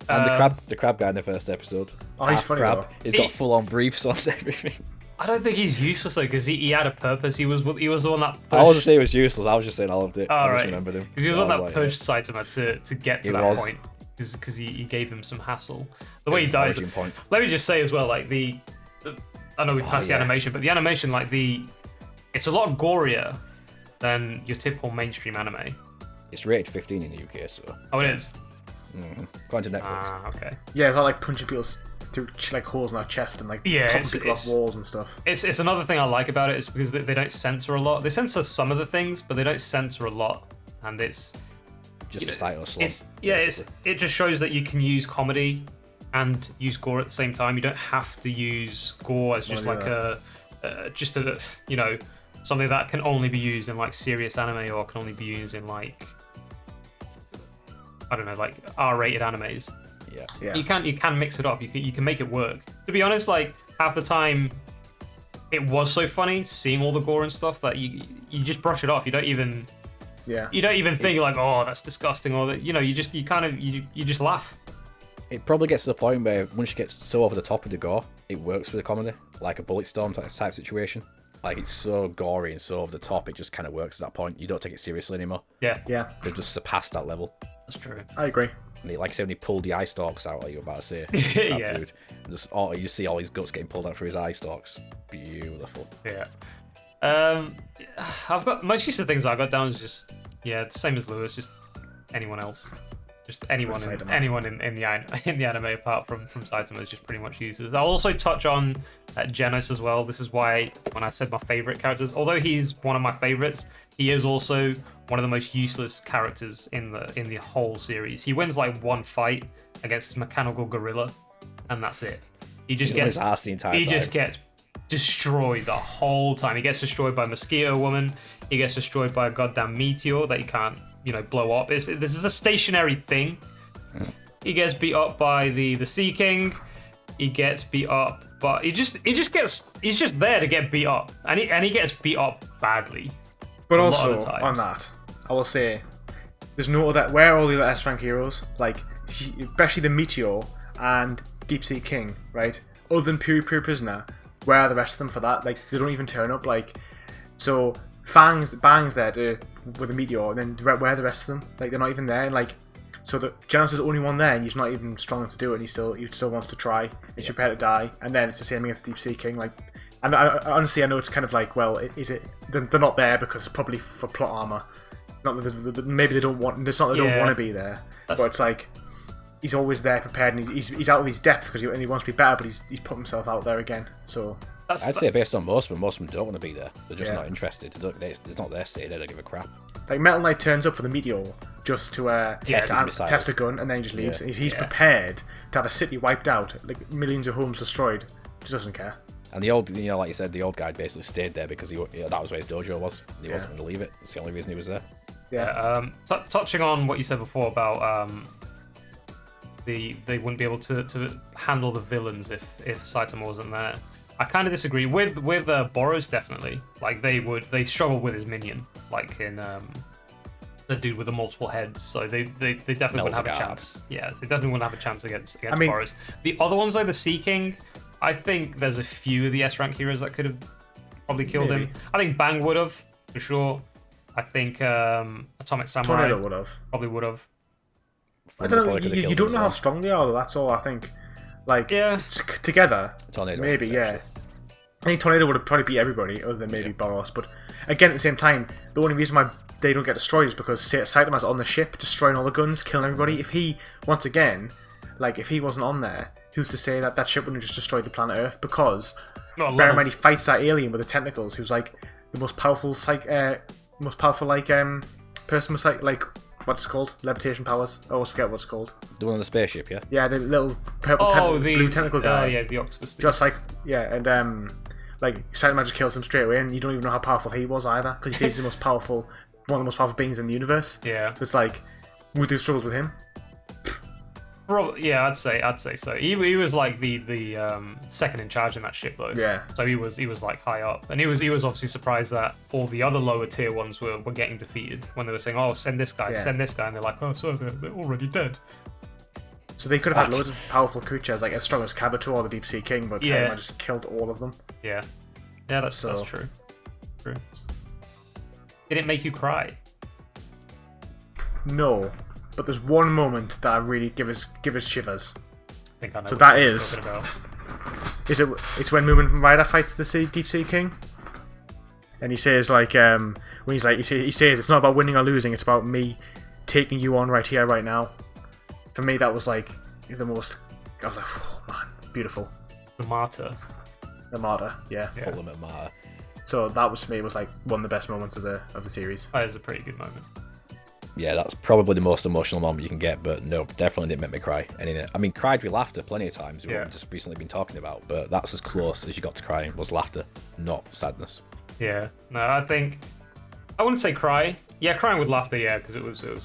[SPEAKER 2] And the crab guy in the first episode.
[SPEAKER 3] Oh, he's
[SPEAKER 2] Half
[SPEAKER 3] funny
[SPEAKER 2] crab.
[SPEAKER 3] though.
[SPEAKER 2] He's got full on briefs on everything.
[SPEAKER 1] I don't think he's useless though, because he had a purpose. He was the one that pushed.
[SPEAKER 2] I wasn't saying he was useless. I was just saying I loved it.
[SPEAKER 1] Oh,
[SPEAKER 2] I just
[SPEAKER 1] right.
[SPEAKER 2] remembered him.
[SPEAKER 1] Because he was
[SPEAKER 2] So
[SPEAKER 1] the
[SPEAKER 2] I
[SPEAKER 1] one that
[SPEAKER 2] like,
[SPEAKER 1] pushed Saitama to get to
[SPEAKER 2] He
[SPEAKER 1] that
[SPEAKER 2] was.
[SPEAKER 1] point. Because he gave him some hassle. The way he
[SPEAKER 2] his
[SPEAKER 1] dies.
[SPEAKER 2] origin point.
[SPEAKER 1] Let me just say as well, like I know we passed the
[SPEAKER 2] yeah.
[SPEAKER 1] animation, but the animation, like it's a lot gorier than your typical mainstream anime.
[SPEAKER 2] It's rated 15 in the UK, so
[SPEAKER 1] Oh, it is.
[SPEAKER 2] according to Netflix.
[SPEAKER 1] Ah, okay.
[SPEAKER 3] Yeah, it's not like punching people through like holes in their chest and like
[SPEAKER 1] Yeah,
[SPEAKER 3] popping
[SPEAKER 1] it's-
[SPEAKER 3] people off
[SPEAKER 1] it's-
[SPEAKER 3] walls and stuff.
[SPEAKER 1] It's another thing I like about it is because they don't censor a lot. They censor some of the things, but they don't censor a lot, and it's
[SPEAKER 2] Just a Saito slump.
[SPEAKER 1] it just shows that you can use comedy and use gore at the same time. You don't have to use gore as just
[SPEAKER 3] Well,
[SPEAKER 1] like
[SPEAKER 3] yeah.
[SPEAKER 1] just a something that can only be used in like serious anime or can only be used in like, I don't know, like R-rated animes.
[SPEAKER 2] Yeah.
[SPEAKER 1] You can mix it up. You can make it work. To be honest, like half the time, it was so funny seeing all the gore and stuff that you just brush it off. You don't even think like, oh, that's disgusting, or that you just laugh.
[SPEAKER 2] It probably gets to the point where once you get so over the top of the gore, it works with the comedy, like a Bulletstorm type situation. Like it's so gory and so over the top, it just kind of works at that point. You don't take it seriously anymore.
[SPEAKER 1] Yeah.
[SPEAKER 2] They've just surpassed that level.
[SPEAKER 1] That's true.
[SPEAKER 3] I agree.
[SPEAKER 2] And like I said, when he pulled the eye stalks out, like you were about to say,
[SPEAKER 1] Yeah.
[SPEAKER 2] food, you just see all his guts getting pulled out through his eye stalks. Beautiful.
[SPEAKER 1] Yeah. I've got most of the things I got down is just the same as Lewis, just anyone else. Just anyone in the anime apart from Saitama is just pretty much useless. I'll also touch on Genos as well. This is why when I said my favorite characters, although he's one of my favorites, he is also one of the most useless characters in the whole series. He wins like one fight against this mechanical gorilla, and that's it. He just gets destroyed the whole time. He gets destroyed by Mosquito Woman. He gets destroyed by a goddamn meteor that he can't blow up. This is a stationary thing. He gets beat up by the Sea King. He gets beat up, but he's just there to get beat up, and he gets beat up badly.
[SPEAKER 3] But also on that, I will say, there's no other. Where are all the other S rank heroes? Like, especially the Meteor and Deep Sea King, right? Other than Pure Prisoner, where are the rest of them for that? Like, they don't even turn up. Like, so Bang's there with a Meteor, and then where are the rest of them? Like, they're not even there. And like, so the Genos is the only one there, and he's not even strong enough to do it. And he still wants to try. He's prepared to die, and then it's the same against Deep Sea King. Like, and honestly, I know it's kind of like, well, is it? They're not there because it's probably for plot armor. Not that maybe they don't want. It's not that they don't want to be there, but it's like he's always there, prepared, and he's out of his depth because he wants to be better, but he's put himself out there again. So
[SPEAKER 2] I'd say based on most of them don't want to be there. They're just not interested. It's not their say. They don't give a crap. Like
[SPEAKER 3] Metal Knight turns up for the Meteor just to test a gun, and then he just leaves. He's prepared to have a city wiped out, like millions of homes destroyed. Just doesn't care.
[SPEAKER 2] And the old, like you said, the old guy basically stayed there because that was where his dojo was. He wasn't going to leave it. It's the only reason he was there.
[SPEAKER 1] Yeah. Touching on what you said before about they wouldn't be able to handle the villains if Saitama wasn't there. I kind of disagree with Boros. Definitely, like they struggle with his minion, like in the dude with the multiple heads. So they definitely wouldn't have a chance. Yeah, they definitely wouldn't have a chance against Boros. The other ones like the Sea King, I think there's a few of the S rank heroes that could have probably killed him. I think Bang would have for sure. I think Atomic Samurai
[SPEAKER 3] Tornado would have.
[SPEAKER 1] Probably would have.
[SPEAKER 3] I don't know. You don't know how strong they are, though. That's all I think. Like, together,
[SPEAKER 2] Tornado
[SPEAKER 3] maybe, yeah. I think Tornado would have probably beat everybody, other than maybe Boros. But again, at the same time, the only reason why they don't get destroyed is because Saitama's on the ship, destroying all the guns, killing everybody. If he, once again, like, if he wasn't on there, who's to say that ship wouldn't have just destroyed the planet Earth? Because bear in mind, he fights that alien with the tentacles, who's like the most powerful person with like what's it called? Levitation powers. I always forget what it's called.
[SPEAKER 2] The one on the spaceship, yeah?
[SPEAKER 3] Yeah, the little purple blue tentacle guy.
[SPEAKER 1] Oh yeah, the octopus.
[SPEAKER 3] Just like, yeah, and like Saitama just kills him straight away, and you don't even know how powerful he was either, because he says he's the most powerful, one of the most powerful beings in the universe.
[SPEAKER 1] Yeah.
[SPEAKER 3] So it's like, would they struggle with him?
[SPEAKER 1] Yeah, I'd say so. He was like the second in charge in that ship though.
[SPEAKER 3] Yeah.
[SPEAKER 1] So he was like high up, and he was obviously surprised that all the other lower tier ones were getting defeated when they were saying, "Oh, send this guy," and they're like, "Oh, so they're already dead."
[SPEAKER 3] So they could have had loads of powerful creatures, like as strong as Kabuto or the Deep Sea King, but Saitama just killed all of them.
[SPEAKER 1] Yeah. Yeah, that's true. True. Did it make you cry?
[SPEAKER 3] No. But there's one moment that I really give us shivers.
[SPEAKER 1] I think I know.
[SPEAKER 3] So that is it's when Moomin Rider fights the Deep Sea King, and he says like when he's like he says it's not about winning or losing, it's about me taking you on right here, right now. For me, that was like the most. I was like, oh man, beautiful.
[SPEAKER 1] The martyr,
[SPEAKER 3] yeah.
[SPEAKER 2] Ultimate martyr.
[SPEAKER 3] So that was for me was like one of the best moments of the series.
[SPEAKER 1] That is a pretty good moment.
[SPEAKER 2] Yeah, that's probably the most emotional moment you can get, but no, definitely didn't make me cry. I mean, cried with laughter plenty of times, what we've just recently been talking about, but that's as close as you got to crying was laughter, not sadness.
[SPEAKER 1] Yeah. No, I think I wouldn't say cry. Yeah, crying with laughter. Yeah, because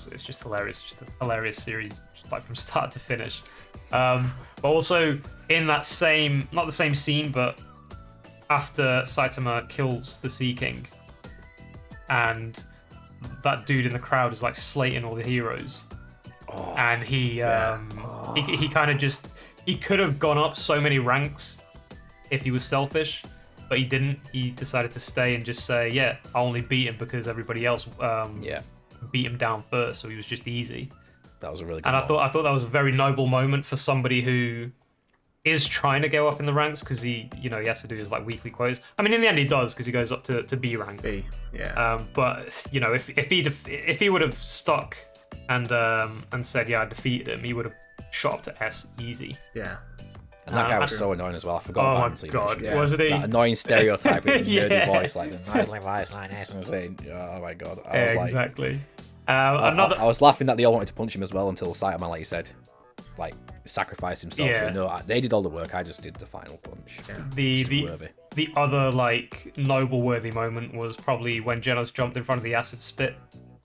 [SPEAKER 1] it's just hilarious. Just a hilarious series, just like from start to finish. But also in that same, not the same scene, but after Saitama kills the Sea King, and that dude in the crowd is like slating all the heroes, and he kind of just, he could have gone up so many ranks if he was selfish, but he didn't. He decided to stay and just say, yeah, I only beat him because everybody else beat him down first, so he was just easy.
[SPEAKER 2] That was a really good
[SPEAKER 1] And
[SPEAKER 2] moment.
[SPEAKER 1] I thought that was a very noble moment for somebody who is trying to go up in the ranks, because he has to do his like weekly quotas. I mean, in the end he does, because he goes up to B rank.
[SPEAKER 3] B, yeah.
[SPEAKER 1] But if he would have stuck and said, yeah, I defeated him, he would have shot up to S easy.
[SPEAKER 3] Yeah.
[SPEAKER 2] And that guy was so annoying as well. I forgot
[SPEAKER 1] Oh
[SPEAKER 2] about
[SPEAKER 1] my
[SPEAKER 2] him until you
[SPEAKER 1] god,
[SPEAKER 2] mentioned it.
[SPEAKER 3] Yeah.
[SPEAKER 1] wasn't he?
[SPEAKER 2] That annoying stereotype with the nerdy
[SPEAKER 1] Yeah.
[SPEAKER 2] voice, like the nasally voice like this. And I was saying, oh my god. I was like,
[SPEAKER 1] Exactly.
[SPEAKER 2] I
[SPEAKER 1] Another.
[SPEAKER 2] was laughing that they all wanted to punch him as well until Saitama, like you said, like sacrificed himself.
[SPEAKER 1] Yeah.
[SPEAKER 2] So no, they did all the work. I just did the final punch.
[SPEAKER 1] The
[SPEAKER 2] Worthy.
[SPEAKER 1] the other like noble worthy moment was probably when Genos jumped in front of the acid spit,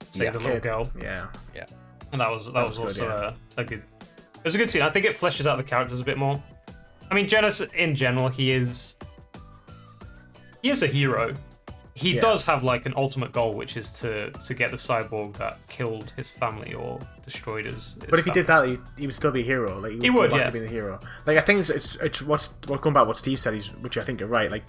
[SPEAKER 1] saved
[SPEAKER 2] Yeah.
[SPEAKER 1] the little girl,
[SPEAKER 3] Yeah.
[SPEAKER 2] Yeah.
[SPEAKER 1] and that was
[SPEAKER 3] was good,
[SPEAKER 1] also
[SPEAKER 3] yeah.
[SPEAKER 1] a good. It was a good scene. I think it fleshes out the characters a bit more. I mean, Genos in general, he is a hero. He
[SPEAKER 3] Yeah.
[SPEAKER 1] does have like an ultimate goal, which is to get the cyborg that killed his family or destroyed his
[SPEAKER 3] But if he did
[SPEAKER 1] family.
[SPEAKER 3] that, he would still be a hero. Like
[SPEAKER 1] He would,
[SPEAKER 3] go back
[SPEAKER 1] yeah.
[SPEAKER 3] to being a hero. Like I think it's what's going back to what Steve said, which I think you're right. Like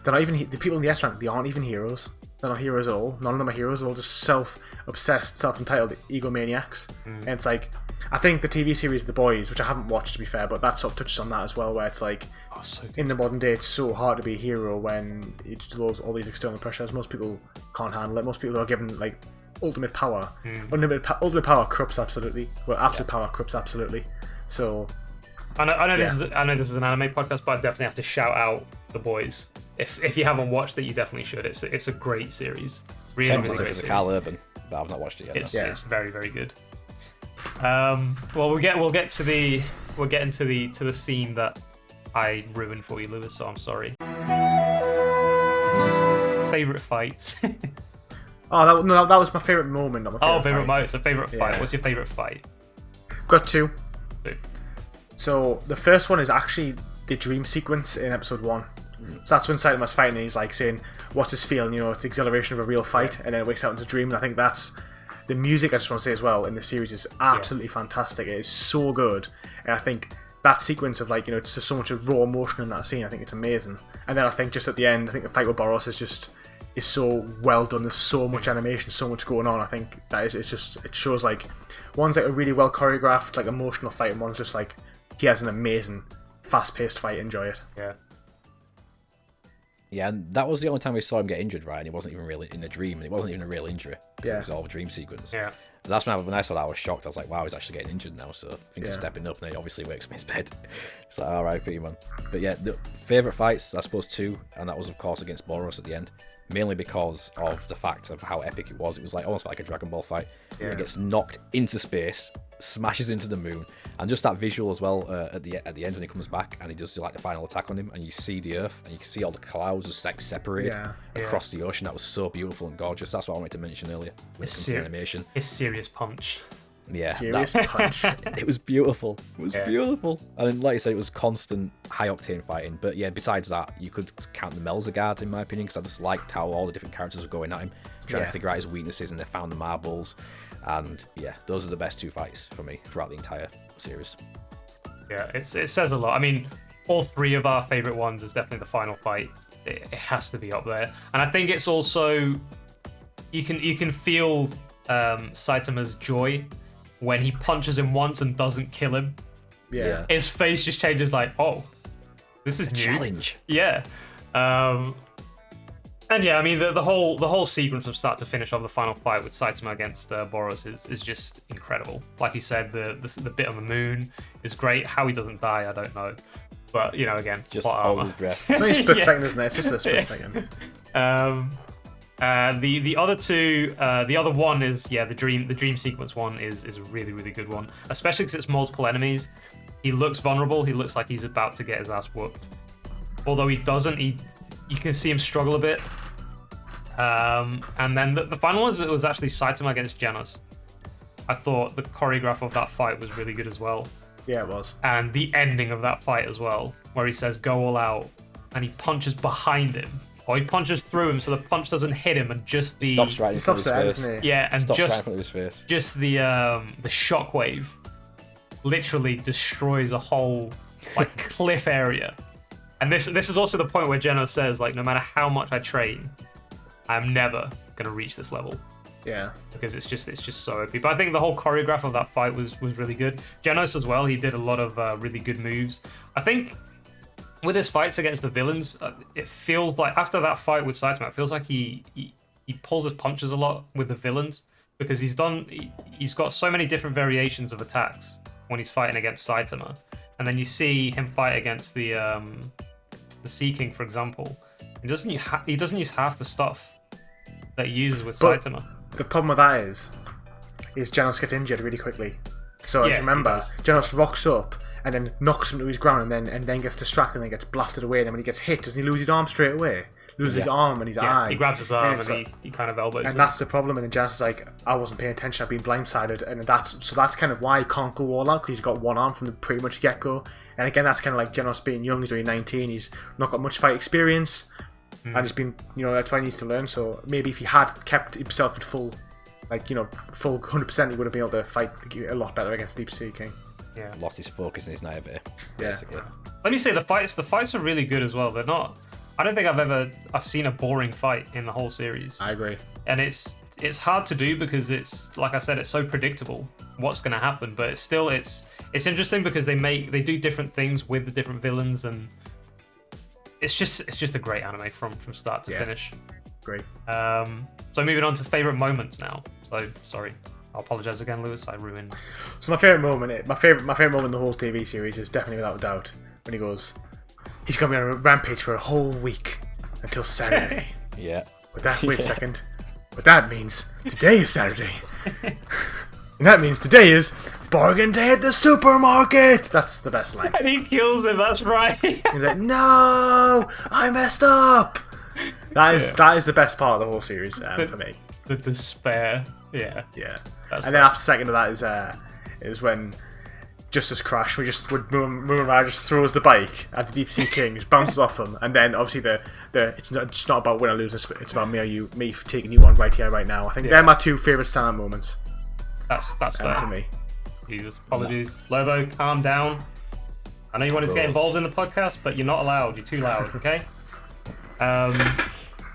[SPEAKER 3] they're not even the people in the S rank. They aren't even heroes. They're not heroes at all. None of them are heroes. They're all just self-obsessed, self-entitled egomaniacs. And it's like, I think the TV series The Boys, which I haven't watched to be fair, but that sort of touches on that as well, where it's like,
[SPEAKER 1] Oh, so good.
[SPEAKER 3] in the modern day, it's so hard to be a hero when it's all these external pressures. Most people can't handle it. Most people are given like ultimate power. Ultimate power corrupts absolutely. Well, absolute power corrupts absolutely. So
[SPEAKER 1] I know this is an anime podcast, but I definitely have to shout out The Boys. If you haven't watched it, you definitely should. It's a great series. Really,
[SPEAKER 2] Tempted
[SPEAKER 1] really
[SPEAKER 2] to
[SPEAKER 1] great
[SPEAKER 2] because of
[SPEAKER 1] series.
[SPEAKER 2] Carl Urban, but I've not watched it yet.
[SPEAKER 1] It's
[SPEAKER 2] no.
[SPEAKER 1] it's very, very good. Well, we'll get into the scene that I ruined for you, Lewis. So I'm sorry. Favorite fights.
[SPEAKER 3] that was my favorite moment. Not my favorite.
[SPEAKER 1] Favorite
[SPEAKER 3] fight.
[SPEAKER 1] moment. So favorite fight.
[SPEAKER 3] Yeah.
[SPEAKER 1] What's your favorite fight?
[SPEAKER 3] Got two.
[SPEAKER 1] Two.
[SPEAKER 3] So the first one is actually the dream sequence in episode 1. So that's when Saitama's fighting and he's like saying, what's this feeling? It's the exhilaration of a real fight, and then it wakes out into a dream. And I think that's the music, I just want to say as well, in the series is absolutely fantastic. It is so good. And I think that sequence of it's just so much of raw emotion in that scene. I think it's amazing. And then I think just at the end, I think the fight with Boros is so well done. There's so much animation, so much going on. I think that it shows like one's like a really well choreographed, like emotional fight, and one's just like he has an amazing fast-paced fight. Enjoy it.
[SPEAKER 1] Yeah.
[SPEAKER 2] Yeah, and that was the only time we saw him get injured, right? And it wasn't even really in a dream, and it wasn't even a real injury because it was all a dream sequence.
[SPEAKER 1] Yeah.
[SPEAKER 2] And that's when I saw that, I was shocked. I was like, wow, he's actually getting injured now, so things are
[SPEAKER 3] Yeah.
[SPEAKER 2] stepping up, and then he obviously wakes from his bed. It's like, all right, pretty man. But yeah, the favourite fights, I suppose, two, and that was, of course, against Boros at the end. Mainly because of the fact of how epic it was. It was like almost like a Dragon Ball fight.
[SPEAKER 3] Yeah.
[SPEAKER 2] It gets knocked into space, smashes into the moon, and just that visual as well at the end when he comes back and he does like the final attack on him, and you see the Earth and you can see all the clouds just like separated across the ocean. That was so beautiful and gorgeous. That's what I wanted to mention earlier. When it comes to animation.
[SPEAKER 1] His serious punch.
[SPEAKER 2] Yeah,
[SPEAKER 3] Serious punch.
[SPEAKER 2] it was beautiful. It was beautiful. And like you said, it was constant high octane fighting. But yeah, besides that, you could count the Melzagard in my opinion, because I just liked how all the different characters were going at him, trying to figure out his weaknesses, and they found the marbles. And yeah, those are the best two fights for me throughout the entire series.
[SPEAKER 1] Yeah, it says a lot. I mean, all three of our favorite ones is definitely the final fight. It has to be up there, and I think it's also you can feel Saitama's joy when he punches him once and doesn't kill him.
[SPEAKER 3] Yeah.
[SPEAKER 1] His face just changes like, oh, this is new.
[SPEAKER 2] Challenge.
[SPEAKER 1] Yeah. And yeah, I mean the whole sequence from start to finish of the final fight with Saitama against Boros is just incredible. Like you said, the bit on the moon is great. How he doesn't die, I don't know. But again,
[SPEAKER 2] Just
[SPEAKER 1] plot
[SPEAKER 2] hold
[SPEAKER 1] armor.
[SPEAKER 2] his breath.
[SPEAKER 3] It's only a split second, isn't it? It's just a split second.
[SPEAKER 1] The other two, the other one is the dream sequence one is a really, really good one, especially because it's multiple enemies. He looks vulnerable. He looks like he's about to get his ass whooped. Although he doesn't, you can see him struggle a bit. And then the final one was actually Saitama against Genos. I thought the choreograph of that fight was really good as well.
[SPEAKER 3] Yeah, it was.
[SPEAKER 1] And the ending of that fight as well, where he says go all out and he punches behind him. Or he punches through him so the punch doesn't hit him and just the
[SPEAKER 2] Stops right in front of his face.
[SPEAKER 3] doesn't he?
[SPEAKER 1] yeah, and
[SPEAKER 2] Stops right in
[SPEAKER 1] just
[SPEAKER 2] front of his face.
[SPEAKER 1] the shockwave literally destroys a whole like cliff area. And this is also the point where Genos says, like, no matter how much I train, I'm never gonna reach this level.
[SPEAKER 3] Yeah.
[SPEAKER 1] Because it's just so OP. But I think the whole choreograph of that fight was really good. Genos as well, he did a lot of really good moves. I think with his fights against the villains, it feels like after that fight with Saitama, it feels like he pulls his punches a lot with the villains because he's got so many different variations of attacks when he's fighting against Saitama, and then you see him fight against the Sea King, for example. He doesn't use half the stuff that he uses with
[SPEAKER 3] But
[SPEAKER 1] Saitama.
[SPEAKER 3] the problem with that is Genos gets injured really quickly. So if
[SPEAKER 1] Yeah,
[SPEAKER 3] you remember,
[SPEAKER 1] he does.
[SPEAKER 3] Genos rocks up and then knocks him to his ground and then gets distracted and then gets blasted away. And then when he gets hit, doesn't he lose his arm straight away? Loses his arm and his
[SPEAKER 1] Yeah,
[SPEAKER 3] eye.
[SPEAKER 1] he grabs his arm
[SPEAKER 3] it's
[SPEAKER 1] and he kind of elbows
[SPEAKER 3] and
[SPEAKER 1] him.
[SPEAKER 3] that's the problem. And then Genos is like, I wasn't paying attention. I've been blindsided, and that's kind of why he can't go all out because he's got one arm from the pretty much get go. And again, that's kind of like Genos being young. He's only 19. He's not got much fight experience, and he's been, that's why he needs to learn. So maybe if he had kept himself at full 100%, he would have been able to fight a lot better against Deep Sea King.
[SPEAKER 1] Yeah.
[SPEAKER 2] Lost his focus and his naivete, basically.
[SPEAKER 1] Let me say the fights are really good as well. They're not. I don't think I've seen a boring fight in the whole series.
[SPEAKER 3] I agree.
[SPEAKER 1] And it's hard to do because it's, like I said, it's so predictable what's going to happen. But it's interesting because they do different things with the different villains, and it's just a great anime from start to finish.
[SPEAKER 3] Great.
[SPEAKER 1] So moving on to favorite moments now. So sorry, I apologize again, Lewis. I ruined.
[SPEAKER 3] So my favorite moment in the whole TV series is definitely without a doubt when he goes, he's gonna be on a rampage for a whole week until Saturday.
[SPEAKER 2] Yeah.
[SPEAKER 3] Wait a second. But that means today is Saturday. And that means today is bargain day at the supermarket. That's the best line.
[SPEAKER 1] And he kills him. That's right.
[SPEAKER 3] He's like, no, I messed up. That is the best part of the whole series for me.
[SPEAKER 1] The despair. Yeah.
[SPEAKER 3] Yeah.
[SPEAKER 1] That's
[SPEAKER 3] And then after second of that is when Justice Crash, Murumara just throws the bike at the Deep Sea King, just bounces off him, and then obviously it's not about win or lose, it's about me taking you on right here, right now. I think they're my two favourite stand-up moments.
[SPEAKER 1] That's fair.
[SPEAKER 3] For me.
[SPEAKER 1] Jesus, apologies. Lobo, calm down. I know you wanted to get involved in the podcast, but you're not allowed. You're too loud, okay?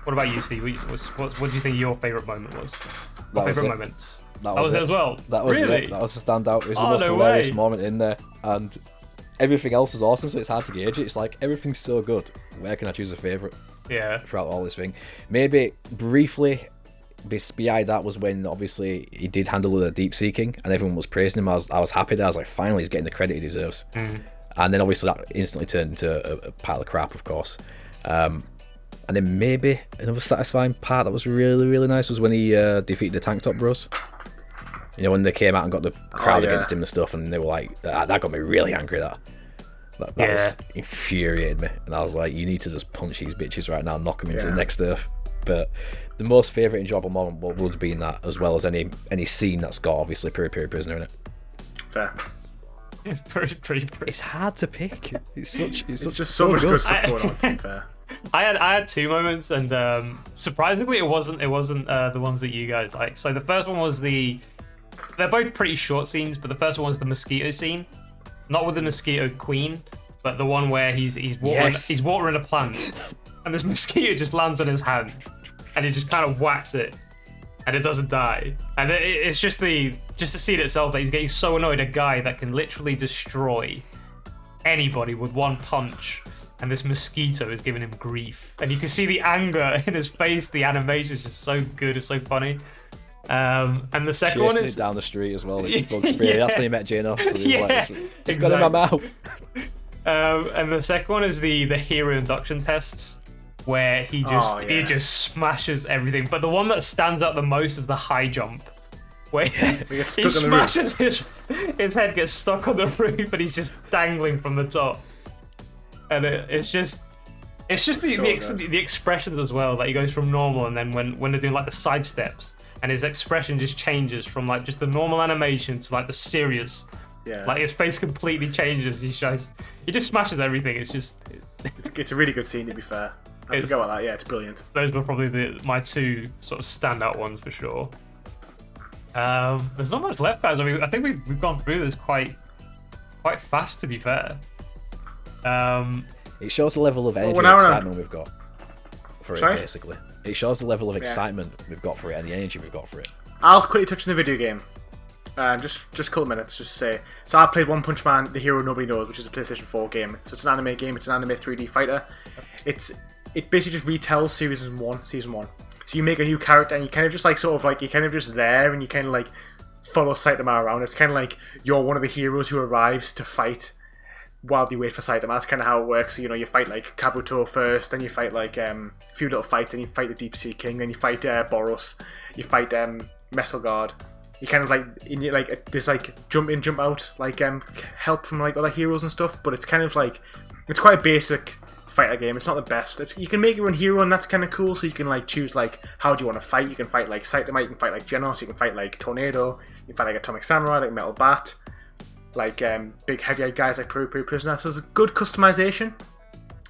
[SPEAKER 1] What about you, Steve? What do you think your favourite moment was? Or favourite moments? That was it as well?
[SPEAKER 2] That was
[SPEAKER 1] really?
[SPEAKER 2] it. That was the standout. It was the most hilarious moment in there. And everything else is awesome, so it's hard to gauge it. It's like, everything's so good. Where can I choose a favourite?
[SPEAKER 1] Yeah.
[SPEAKER 2] Throughout all this thing. Maybe briefly behind that was when obviously he did handle the Deep Sea King and everyone was praising him. I was happy that I was like, finally he's getting the credit he deserves. And then obviously that instantly turned into a pile of crap, of course. And then maybe another satisfying part that was really, really nice was when he defeated the Tank Top Bros. You know, when they came out and got the crowd against him and stuff, and they were like, that got me really angry, that was infuriated me. And I was like, you need to just punch these bitches right now and knock them into the next earth. But the most favourite enjoyable moment would be in that, as well as any scene that's got obviously Piri Piri Prisoner in it.
[SPEAKER 3] Fair.
[SPEAKER 1] It's pretty.
[SPEAKER 2] It's hard to pick. It's
[SPEAKER 3] just so much good stuff going on, to be fair.
[SPEAKER 1] I had two moments, and surprisingly, it wasn't the ones that you guys like. So the first one was they're both pretty short scenes, but the first one was the mosquito scene, not with the mosquito queen, but the one where he's watering a plant, and this mosquito just lands on his hand, and he just kind of whacks it, and it doesn't die. And it's just the scene itself that he's getting so annoyed, a guy that can literally destroy anybody with one punch. And this mosquito is giving him grief, and you can see the anger in his face. The animation is just so good; it's so funny. And the second one is
[SPEAKER 2] it down the street as well. Like bug spray. That's when he met Janos. So he was like, it's
[SPEAKER 1] exactly.
[SPEAKER 2] got in my mouth.
[SPEAKER 1] And the second one is the hero induction tests, where he just smashes everything. But the one that stands out the most is the high jump, where he smashes his head gets stuck on the roof, and he's just dangling from the top. And it's just It's just the expressions as well. Like he goes from normal, and then when they're doing like the side steps, and his expression just changes from like just the normal animation to like the serious.
[SPEAKER 3] Yeah.
[SPEAKER 1] Like his face completely changes. He just smashes everything. It's just.
[SPEAKER 3] It's a really good scene, to be fair. I forgot about that. Yeah, it's brilliant.
[SPEAKER 1] Those were probably my two sort of standout ones for sure. There's not much left, guys. I mean, I think we've gone through this quite fast, to be fair.
[SPEAKER 2] It shows the level of energy and excitement we've got for
[SPEAKER 3] Sorry?
[SPEAKER 2] it, basically. It shows the level of excitement we've got for it and the energy we've got for it.
[SPEAKER 3] I'll quickly touch on the video game. Just a couple of minutes, just to say. So I played One Punch Man, The Hero Nobody Knows, which is a PlayStation 4 game. So it's an anime game. It's an anime 3D fighter. It basically just retells season one. So you make a new character, and you kind of just like you're kind of just there, and you kind of like follow Saitama around. It's kind of like you're one of the heroes who arrives to fight while you wait for Saitama. That's kind of how it works. So, you fight like Kabuto first, then you fight like a few little fights, then you fight the Deep Sea King, then you fight Boros, you fight Messelgard. You kind of like there's like jump in, jump out, like help from like other heroes and stuff. But it's kind of like it's quite a basic fighter game. It's not the best. You can make your own hero, and that's kind of cool. So you can like choose like how do you want to fight. You can fight like Saitama, you can fight like Genos, you can fight like Tornado, you can fight like Atomic Samurai, like Metal Bat, like big heavy-eyed guys like Puru Puru Prisoner. So there's a good customization.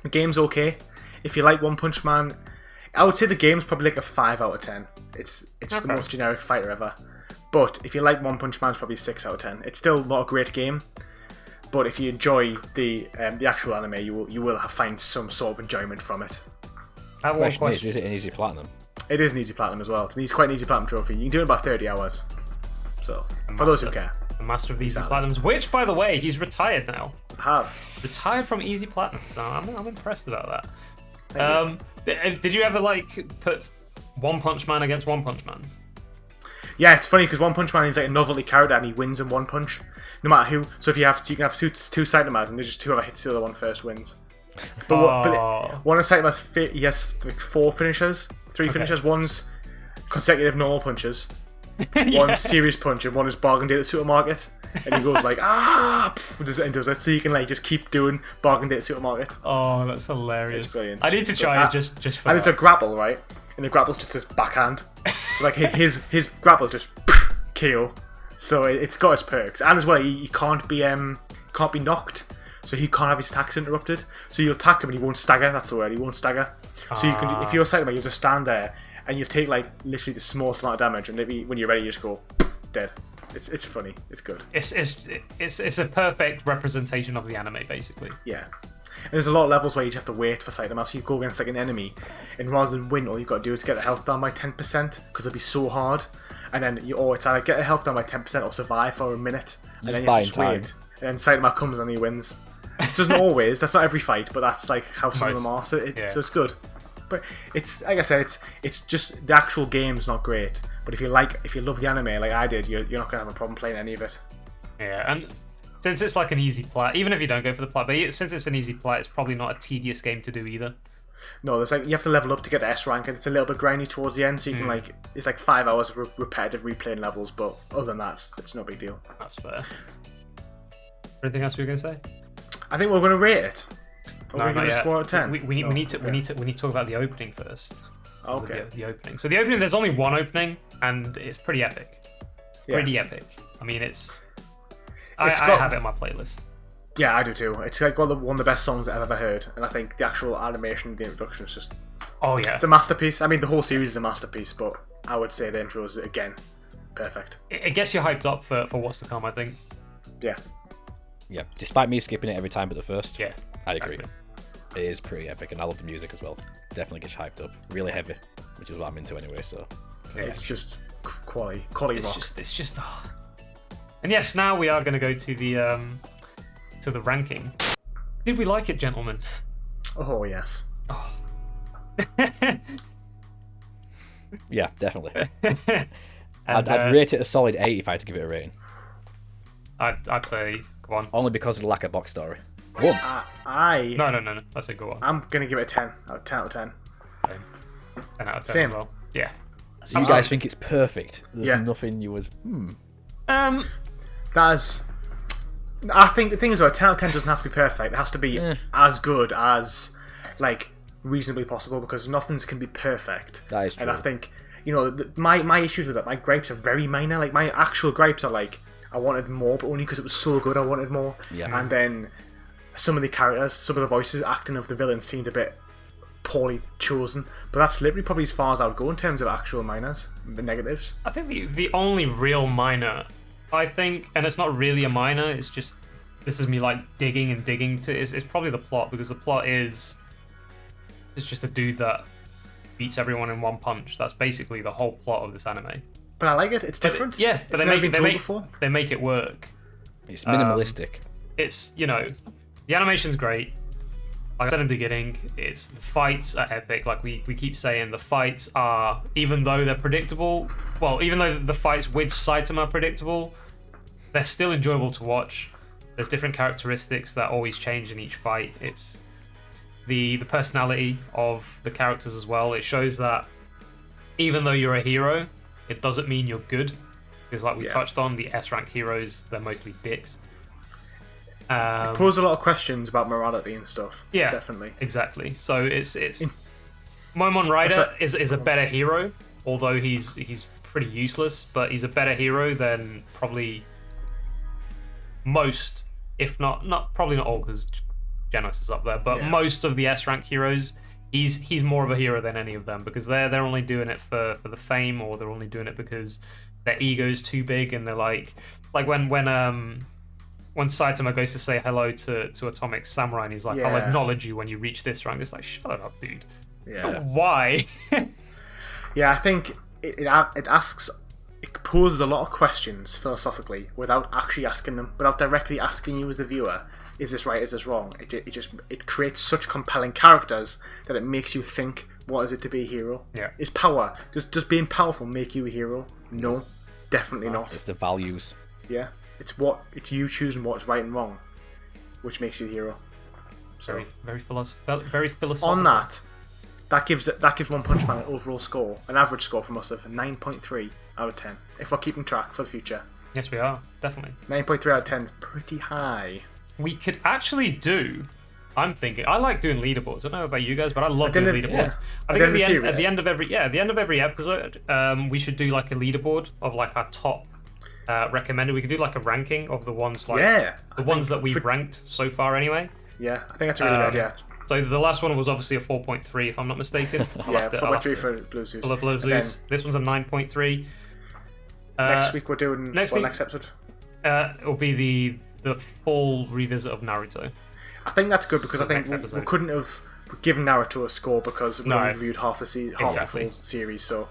[SPEAKER 3] The game's okay. If you like One Punch Man, I would say the game's probably like a 5 out of 10. It's the most generic fighter ever. But if you like One Punch Man, it's probably 6 out of 10. It's still not a great game. But if you enjoy the actual anime, you will find some sort of enjoyment from it.
[SPEAKER 2] The question is it an easy platinum?
[SPEAKER 3] It is an easy platinum as well. It's quite an easy platinum trophy. You can do it in about 30 hours. So, for those who care.
[SPEAKER 1] The master of the easy platinums, which, by the way, he's retired now.
[SPEAKER 3] I have.
[SPEAKER 1] Retired from easy platinum. No, I'm impressed about that. Did you ever like put One Punch Man against One Punch Man?
[SPEAKER 3] Yeah, it's funny because One Punch Man is like a novelty character and he wins in one punch, no matter who. So if you can have two Saitamas and they just whoever hits the other one first wins. But one of Saitama's he has like 4 finishers, 3 finishers. One's consecutive normal punches, one's serious punch, and one is bargain day at the supermarket. And he goes like and does it. So you can like just keep doing bargain day at the supermarket.
[SPEAKER 1] Oh, that's hilarious!
[SPEAKER 3] It's brilliant.
[SPEAKER 1] I need to try it just for.
[SPEAKER 3] And it's a grapple, right? And the grapple's just his backhand. So like his grapple's just KO. So it's got its perks, and as well he can't be knocked, so he can't have his attacks interrupted. So you'll attack him and he won't stagger. That's the word. He won't stagger. So you can, if you're Saitama, you just stand there and you'll take like literally the smallest amount of damage, and maybe when you're ready, you just go dead. It's funny. It's good.
[SPEAKER 1] It's a perfect representation of the anime, basically.
[SPEAKER 3] Yeah. And there's a lot of levels where you just have to wait for Saitama, so you go against like an enemy, and rather than win, all you've got to do is get the health down by 10%, because it'll be so hard. And then it's either get the health down by 10% or survive for a minute, and then you have to just wait. And then Saitama comes and he wins. It doesn't always, that's not every fight, but that's like how some of them are, so it's good. But it's, like I said, it's just, the actual game's not great, but if you love the anime like I did, you're not going to have a problem playing any of it.
[SPEAKER 1] Yeah, and since it's like an easy plat, even if you don't go for the plat, but since it's an easy plat, it's probably not a tedious game to do either.
[SPEAKER 3] No, there's like you have to level up to get to S rank, and it's a little bit grindy towards the end, so you can it's like 5 hours of repetitive replaying levels, but other than that, it's no big deal.
[SPEAKER 1] That's fair. Anything else we were gonna say?
[SPEAKER 3] I think we're gonna rate it.
[SPEAKER 1] No, not yet.
[SPEAKER 3] Score out of 10.
[SPEAKER 1] We need to talk about the opening first.
[SPEAKER 3] Okay.
[SPEAKER 1] The opening. So the opening, there's only one opening, and it's pretty epic.
[SPEAKER 3] Yeah.
[SPEAKER 1] Pretty epic. I mean, I have it on my playlist.
[SPEAKER 3] Yeah, I do too. It's like one of the best songs I've ever heard, and I think the actual animation, the introduction is just...
[SPEAKER 1] Oh yeah.
[SPEAKER 3] It's a masterpiece. I mean, the whole series is a masterpiece, but I would say the intro is, again, perfect.
[SPEAKER 1] It gets you hyped up for what's to come, I think.
[SPEAKER 3] Yeah.
[SPEAKER 2] Yeah, despite me skipping it every time but the first.
[SPEAKER 1] Yeah.
[SPEAKER 2] I agree. It is pretty epic, and I love the music as well. Definitely gets hyped up. Really heavy, which is what I'm into anyway, so...
[SPEAKER 3] Yeah, it's just quality rock.
[SPEAKER 1] It's just... Oh. And yes, now we are going to go to the ranking. Did we like it, gentlemen?
[SPEAKER 3] Oh, yes.
[SPEAKER 1] Oh.
[SPEAKER 2] Yeah, definitely. I'd rate it a solid 8 if I had to give it a rating.
[SPEAKER 1] I'd say go on.
[SPEAKER 2] Only because of the lack of box story. 1.
[SPEAKER 1] No. I said go on.
[SPEAKER 3] I'm gonna give it a 10. 10 out of 10.
[SPEAKER 1] 10 out of 10
[SPEAKER 3] Same.
[SPEAKER 1] as well. Yeah.
[SPEAKER 2] So you guys think it's perfect? There's
[SPEAKER 3] Yeah.
[SPEAKER 2] nothing you would...
[SPEAKER 3] I think the thing is though, a 10 out of 10 doesn't have to be perfect. It has to be as good as like reasonably possible because nothing can be perfect.
[SPEAKER 2] That is
[SPEAKER 3] And I
[SPEAKER 2] true.
[SPEAKER 3] think, my issues with it, my gripes are very minor. Like, my actual gripes are like, I wanted more, but only because it was so good I wanted more.
[SPEAKER 2] Yeah.
[SPEAKER 3] And then some of the characters, some of the voices, acting of the villains seemed a bit poorly chosen. But that's literally probably as far as I would go in terms of actual minors, the negatives.
[SPEAKER 1] I think the only real minor, I think, and it's not really a minor, it's just, this is me like digging and digging to, it's probably the plot, because the plot is, it's just a dude that beats everyone in one punch. That's basically the whole plot of this anime.
[SPEAKER 3] But I like it. It's different.
[SPEAKER 1] Yeah, but
[SPEAKER 3] It's
[SPEAKER 1] they
[SPEAKER 3] never
[SPEAKER 1] make
[SPEAKER 3] been
[SPEAKER 1] they
[SPEAKER 3] told
[SPEAKER 1] make
[SPEAKER 3] before.
[SPEAKER 1] they make it work.
[SPEAKER 2] It's minimalistic.
[SPEAKER 1] It's, the animation's great. Like I said in the beginning, it's the fights are epic. Like we keep saying, the fights are, even though they're predictable, well, even though the fights with Saitama are predictable, they're still enjoyable to watch. There's different characteristics that always change in each fight. It's the personality of the characters as well. It shows that even though you're a hero, it doesn't mean you're good. Because like we touched on, the S-rank heroes, they're mostly dicks.
[SPEAKER 3] Pose a lot of questions about morality and stuff.
[SPEAKER 1] Yeah,
[SPEAKER 3] Definitely.
[SPEAKER 1] Exactly. So it's Momon Rider
[SPEAKER 3] So-
[SPEAKER 1] is a better hero, although he's pretty useless, but he's a better hero than probably most, if not probably not all, because Genos is up there, but most of the S rank heroes, he's more of a hero than any of them, because they're only doing it for the fame, or they're only doing it because their ego's too big, and they're like when Saitama goes to say hello to Atomic Samurai, and he's like, I'll acknowledge you when you reach this rank. It's like, shut up, dude.
[SPEAKER 3] Yeah.
[SPEAKER 1] Why?
[SPEAKER 3] Yeah, I think it poses a lot of questions philosophically without actually asking them, without directly asking you as a viewer, is this right, is this wrong? It creates such compelling characters that it makes you think, what is it to be a hero?
[SPEAKER 1] Yeah.
[SPEAKER 3] Is power, does being powerful make you a hero? No, definitely not.
[SPEAKER 2] It's the values.
[SPEAKER 3] Yeah, it's you choosing what's right and wrong, which makes you a hero. So
[SPEAKER 1] Very philosophical.
[SPEAKER 3] on that gives One Punch Man an overall score, an average score from us of 9.3 out of 10. If we're keeping track for the future,
[SPEAKER 1] Yes, we are, definitely.
[SPEAKER 3] 9.3 out of 10 is pretty high.
[SPEAKER 1] We could actually do. I'm thinking. I like doing leaderboards. I don't know about you guys, but I love doing leaderboards. I think at the end of every episode, we should do like a leaderboard of like our top recommended. We could do like a ranking of the ones ones that we've ranked so far anyway.
[SPEAKER 3] Yeah, I think that's a really good idea.
[SPEAKER 1] So the last one was obviously a 4.3, if I'm not mistaken.
[SPEAKER 3] Yeah, 4.3 for Blue Zeus.
[SPEAKER 1] Blue Zeus. This one's a 9.3.
[SPEAKER 3] Next week we're doing next episode.
[SPEAKER 1] It'll be the full revisit of Naruto.
[SPEAKER 3] I think that's good because I think
[SPEAKER 1] next
[SPEAKER 3] we couldn't have given Naruto a score because we only reviewed half the full series, so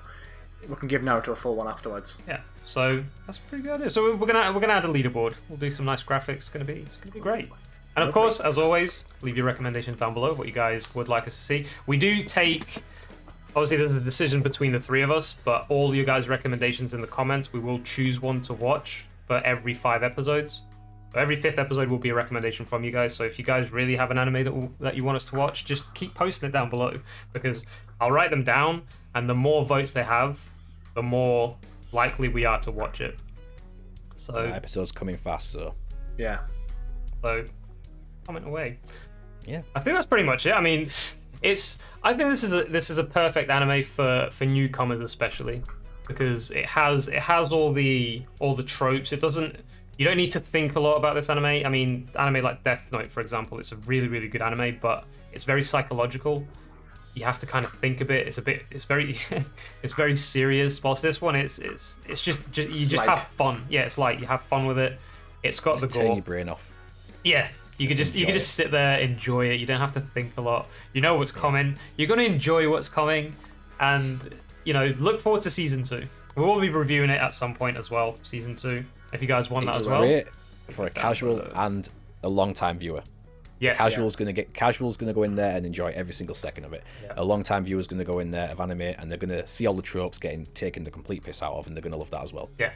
[SPEAKER 3] we can give Naruto a full one afterwards.
[SPEAKER 1] Yeah, so that's a pretty good idea. So we're gonna add a leaderboard. We'll do some nice graphics. It's gonna be great. And of course, as always, leave your recommendations down below, what you guys would like us to see. We do take, obviously there's a decision between the three of us, but all your guys' recommendations in the comments, we will choose one to watch for every 5 episodes. So every 5th episode will be a recommendation from you guys. So if you guys really have an anime that you want us to watch, just keep posting it down below, because I'll write them down, and the more votes they have, the more likely we are to watch it. So
[SPEAKER 2] Episode's coming fast, so
[SPEAKER 3] yeah.
[SPEAKER 1] So comment away.
[SPEAKER 2] Yeah,
[SPEAKER 1] I think that's pretty much it. I mean, I think this is a perfect anime for newcomers, especially because it has all the tropes. You don't need to think a lot about this anime. I mean, anime like Death Note, for example, it's a really, really good anime, but it's very psychological. You have to kind of think a bit. It's very it's very serious. Whilst this one, it's just you just have fun. Yeah, it's light. You have fun with it. It's got the
[SPEAKER 2] turn
[SPEAKER 1] gore.
[SPEAKER 2] your brain off.
[SPEAKER 1] Yeah, you can just sit there, enjoy it. You don't have to think a lot. You know what's coming. You're gonna enjoy what's coming, and look forward to season 2. We will be reviewing it at some point as well. Season 2, if you guys want that as well.
[SPEAKER 2] Great for a casual and a long-time viewer.
[SPEAKER 1] Yes.
[SPEAKER 2] Casual's gonna go in there and enjoy every single second of it.
[SPEAKER 1] Yeah.
[SPEAKER 2] A long-time viewer's gonna go in there of anime and they're gonna see all the tropes getting taken the complete piss out of, and they're gonna love that as well.
[SPEAKER 1] Yeah.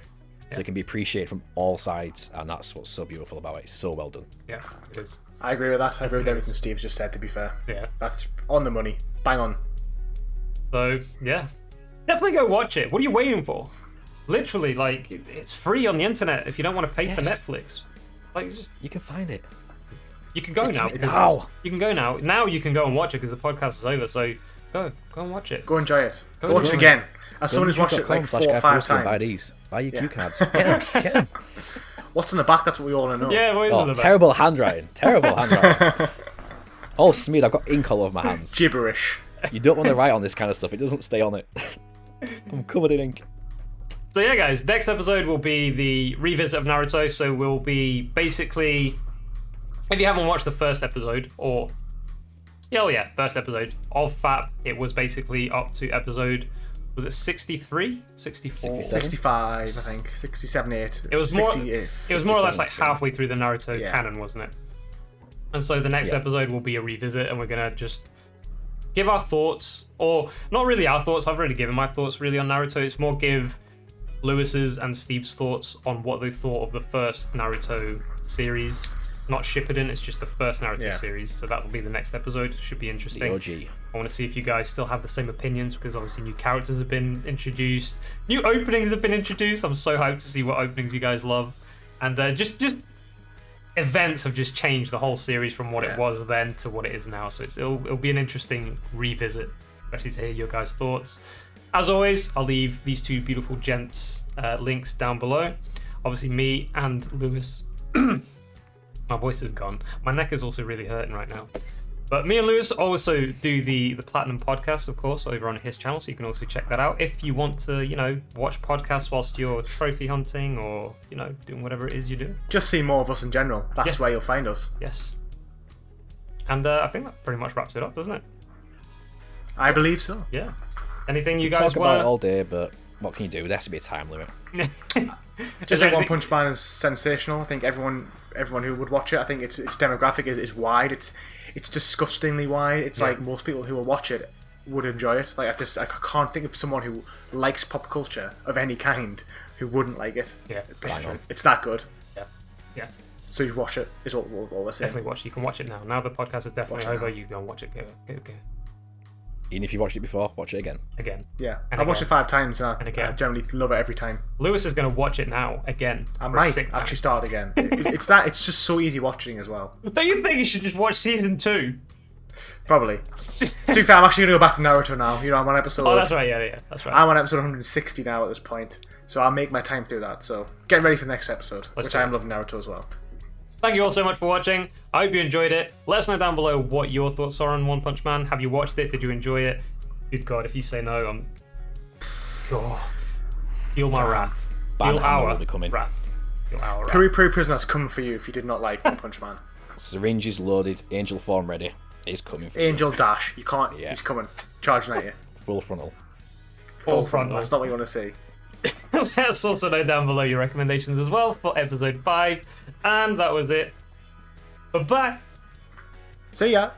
[SPEAKER 2] So it can be appreciated from all sides, and that's what's so beautiful about it. It's so well done.
[SPEAKER 1] Yeah, it is.
[SPEAKER 3] I agree with that. I agree with everything Steve's just said, to be fair.
[SPEAKER 1] Yeah.
[SPEAKER 3] That's on the money. Bang on.
[SPEAKER 1] So yeah, definitely go watch it. What are you waiting for? Literally, like, it's free on the internet if you don't want to pay for Netflix. Like, just
[SPEAKER 2] You can find it.
[SPEAKER 1] You can go now.
[SPEAKER 2] Ow.
[SPEAKER 1] You can go now. Now you can go and watch it because the podcast is over. So go and watch it.
[SPEAKER 3] Go enjoy it.
[SPEAKER 1] Go
[SPEAKER 3] Go watch it
[SPEAKER 1] enjoy it.
[SPEAKER 3] again. As someone who's watched it like 4 or 5
[SPEAKER 2] Buy
[SPEAKER 3] times.
[SPEAKER 2] these. Buy your
[SPEAKER 3] Yeah.
[SPEAKER 2] cue cards. Get them.
[SPEAKER 3] What's in the back? That's what we all want to know.
[SPEAKER 1] Yeah, what is
[SPEAKER 2] Oh,
[SPEAKER 1] it about?
[SPEAKER 2] terrible handwriting. Terrible handwriting. Oh, smeared. I've got ink all over my hands.
[SPEAKER 3] Gibberish.
[SPEAKER 2] You don't want to write on this kind of stuff. It doesn't stay on it. I'm covered in ink.
[SPEAKER 1] So yeah, guys, next episode will be the revisit of Naruto. So we'll be basically, if you haven't watched the first episode, or first episode of FAP, it was basically up to episode, was it 63, 64,
[SPEAKER 2] 67?
[SPEAKER 3] 65, I think. 67, 8.
[SPEAKER 1] It was more.
[SPEAKER 3] 68.
[SPEAKER 1] It was more or less
[SPEAKER 2] 67,
[SPEAKER 1] like halfway through the Naruto
[SPEAKER 3] Yeah.
[SPEAKER 1] canon, wasn't it? And so the next
[SPEAKER 2] Yeah.
[SPEAKER 1] episode will be a revisit, and we're gonna just give our thoughts, or not really our thoughts. I've already given my thoughts really on Naruto. It's more give Lewis's and Steve's thoughts on what they thought of the first Naruto series. Not Shippuden, it's just the first Naruto series. So that will be the next episode. Should be
[SPEAKER 2] The
[SPEAKER 1] interesting.
[SPEAKER 2] OG.
[SPEAKER 1] I want to see if you guys still have the same opinions, because obviously new characters have been introduced, new openings have been introduced. I'm so hyped to see what openings you guys love, and just events have just changed the whole series from what it was then to what it is now. So it'll be an interesting revisit, especially to hear your guys' thoughts. As always, I'll leave these two beautiful gents' links down below. Obviously, me and Lewis. My voice is gone. My neck is also really hurting right now. But me and Lewis also do the Platinum podcast, of course, over on his channel, so you can also check that out if you want to, watch podcasts whilst you're trophy hunting or, doing whatever it is you do.
[SPEAKER 3] Just see more of us in general. That's where you'll find us.
[SPEAKER 1] Yes. And I think that pretty much wraps it up, doesn't it?
[SPEAKER 3] I believe so.
[SPEAKER 1] Yeah. Anything you
[SPEAKER 2] Talk
[SPEAKER 1] guys
[SPEAKER 2] about it
[SPEAKER 1] want
[SPEAKER 2] all day, but what can you do? There has to be a time limit.
[SPEAKER 1] to...
[SPEAKER 3] Just like One Punch Man is sensational. I think everyone who would watch it, I think its demographic is wide. It's disgustingly wide. It's like most people who will watch it would enjoy it. Like I can't think of someone who likes pop culture of any kind who wouldn't like it.
[SPEAKER 1] Yeah, that's true.
[SPEAKER 3] It's that good.
[SPEAKER 1] Yeah.
[SPEAKER 3] So you watch it is what we're saying.
[SPEAKER 1] Definitely watch. You can watch it now. Now the podcast is definitely
[SPEAKER 3] Watch it
[SPEAKER 1] over.
[SPEAKER 3] now.
[SPEAKER 1] You go and watch it. Go.
[SPEAKER 2] Even if you watched it before, watch it again.
[SPEAKER 1] Again.
[SPEAKER 3] Yeah,
[SPEAKER 1] And
[SPEAKER 3] I've watched it
[SPEAKER 1] again.
[SPEAKER 3] 5 times and I
[SPEAKER 1] again.
[SPEAKER 3] generally love it every time.
[SPEAKER 1] Lewis is going to watch it now again.
[SPEAKER 3] I
[SPEAKER 1] for a
[SPEAKER 3] might
[SPEAKER 1] sixth time.
[SPEAKER 3] actually start again. It's just so easy watching as well.
[SPEAKER 1] Don't you think you should just watch season 2?
[SPEAKER 3] Probably. To be fair, I'm actually going to go back to Naruto now. I'm on episode.
[SPEAKER 1] Oh, that's right. Yeah, that's right.
[SPEAKER 3] I'm on episode 160 now at this point, so I'll make my time through that. So getting ready for the next episode, which
[SPEAKER 1] do
[SPEAKER 3] I
[SPEAKER 1] it.
[SPEAKER 3] am loving Naruto as well.
[SPEAKER 1] Thank you all so much for watching. I hope you enjoyed it. Let us know down below what your thoughts are on One Punch Man. Have you watched it? Did you enjoy it? Good God, if you say no, I'm... Oh. Feel my wrath.
[SPEAKER 2] Ban
[SPEAKER 1] Feel
[SPEAKER 2] Hammer
[SPEAKER 1] our
[SPEAKER 2] will be coming.
[SPEAKER 1] wrath. Feel our wrath.
[SPEAKER 3] Puri Puri Prisoner's coming for you if you did not like One Punch Man.
[SPEAKER 2] Syringes loaded, angel form ready. It's coming for
[SPEAKER 3] Angel Dash, you can't.
[SPEAKER 2] Yeah.
[SPEAKER 3] He's coming, charging at you.
[SPEAKER 2] you. Full frontal.
[SPEAKER 1] Full frontal.
[SPEAKER 3] That's not what you want to see.
[SPEAKER 1] Let us also know down below your recommendations as well for episode 5. And that was it. Bye-bye.
[SPEAKER 3] See ya.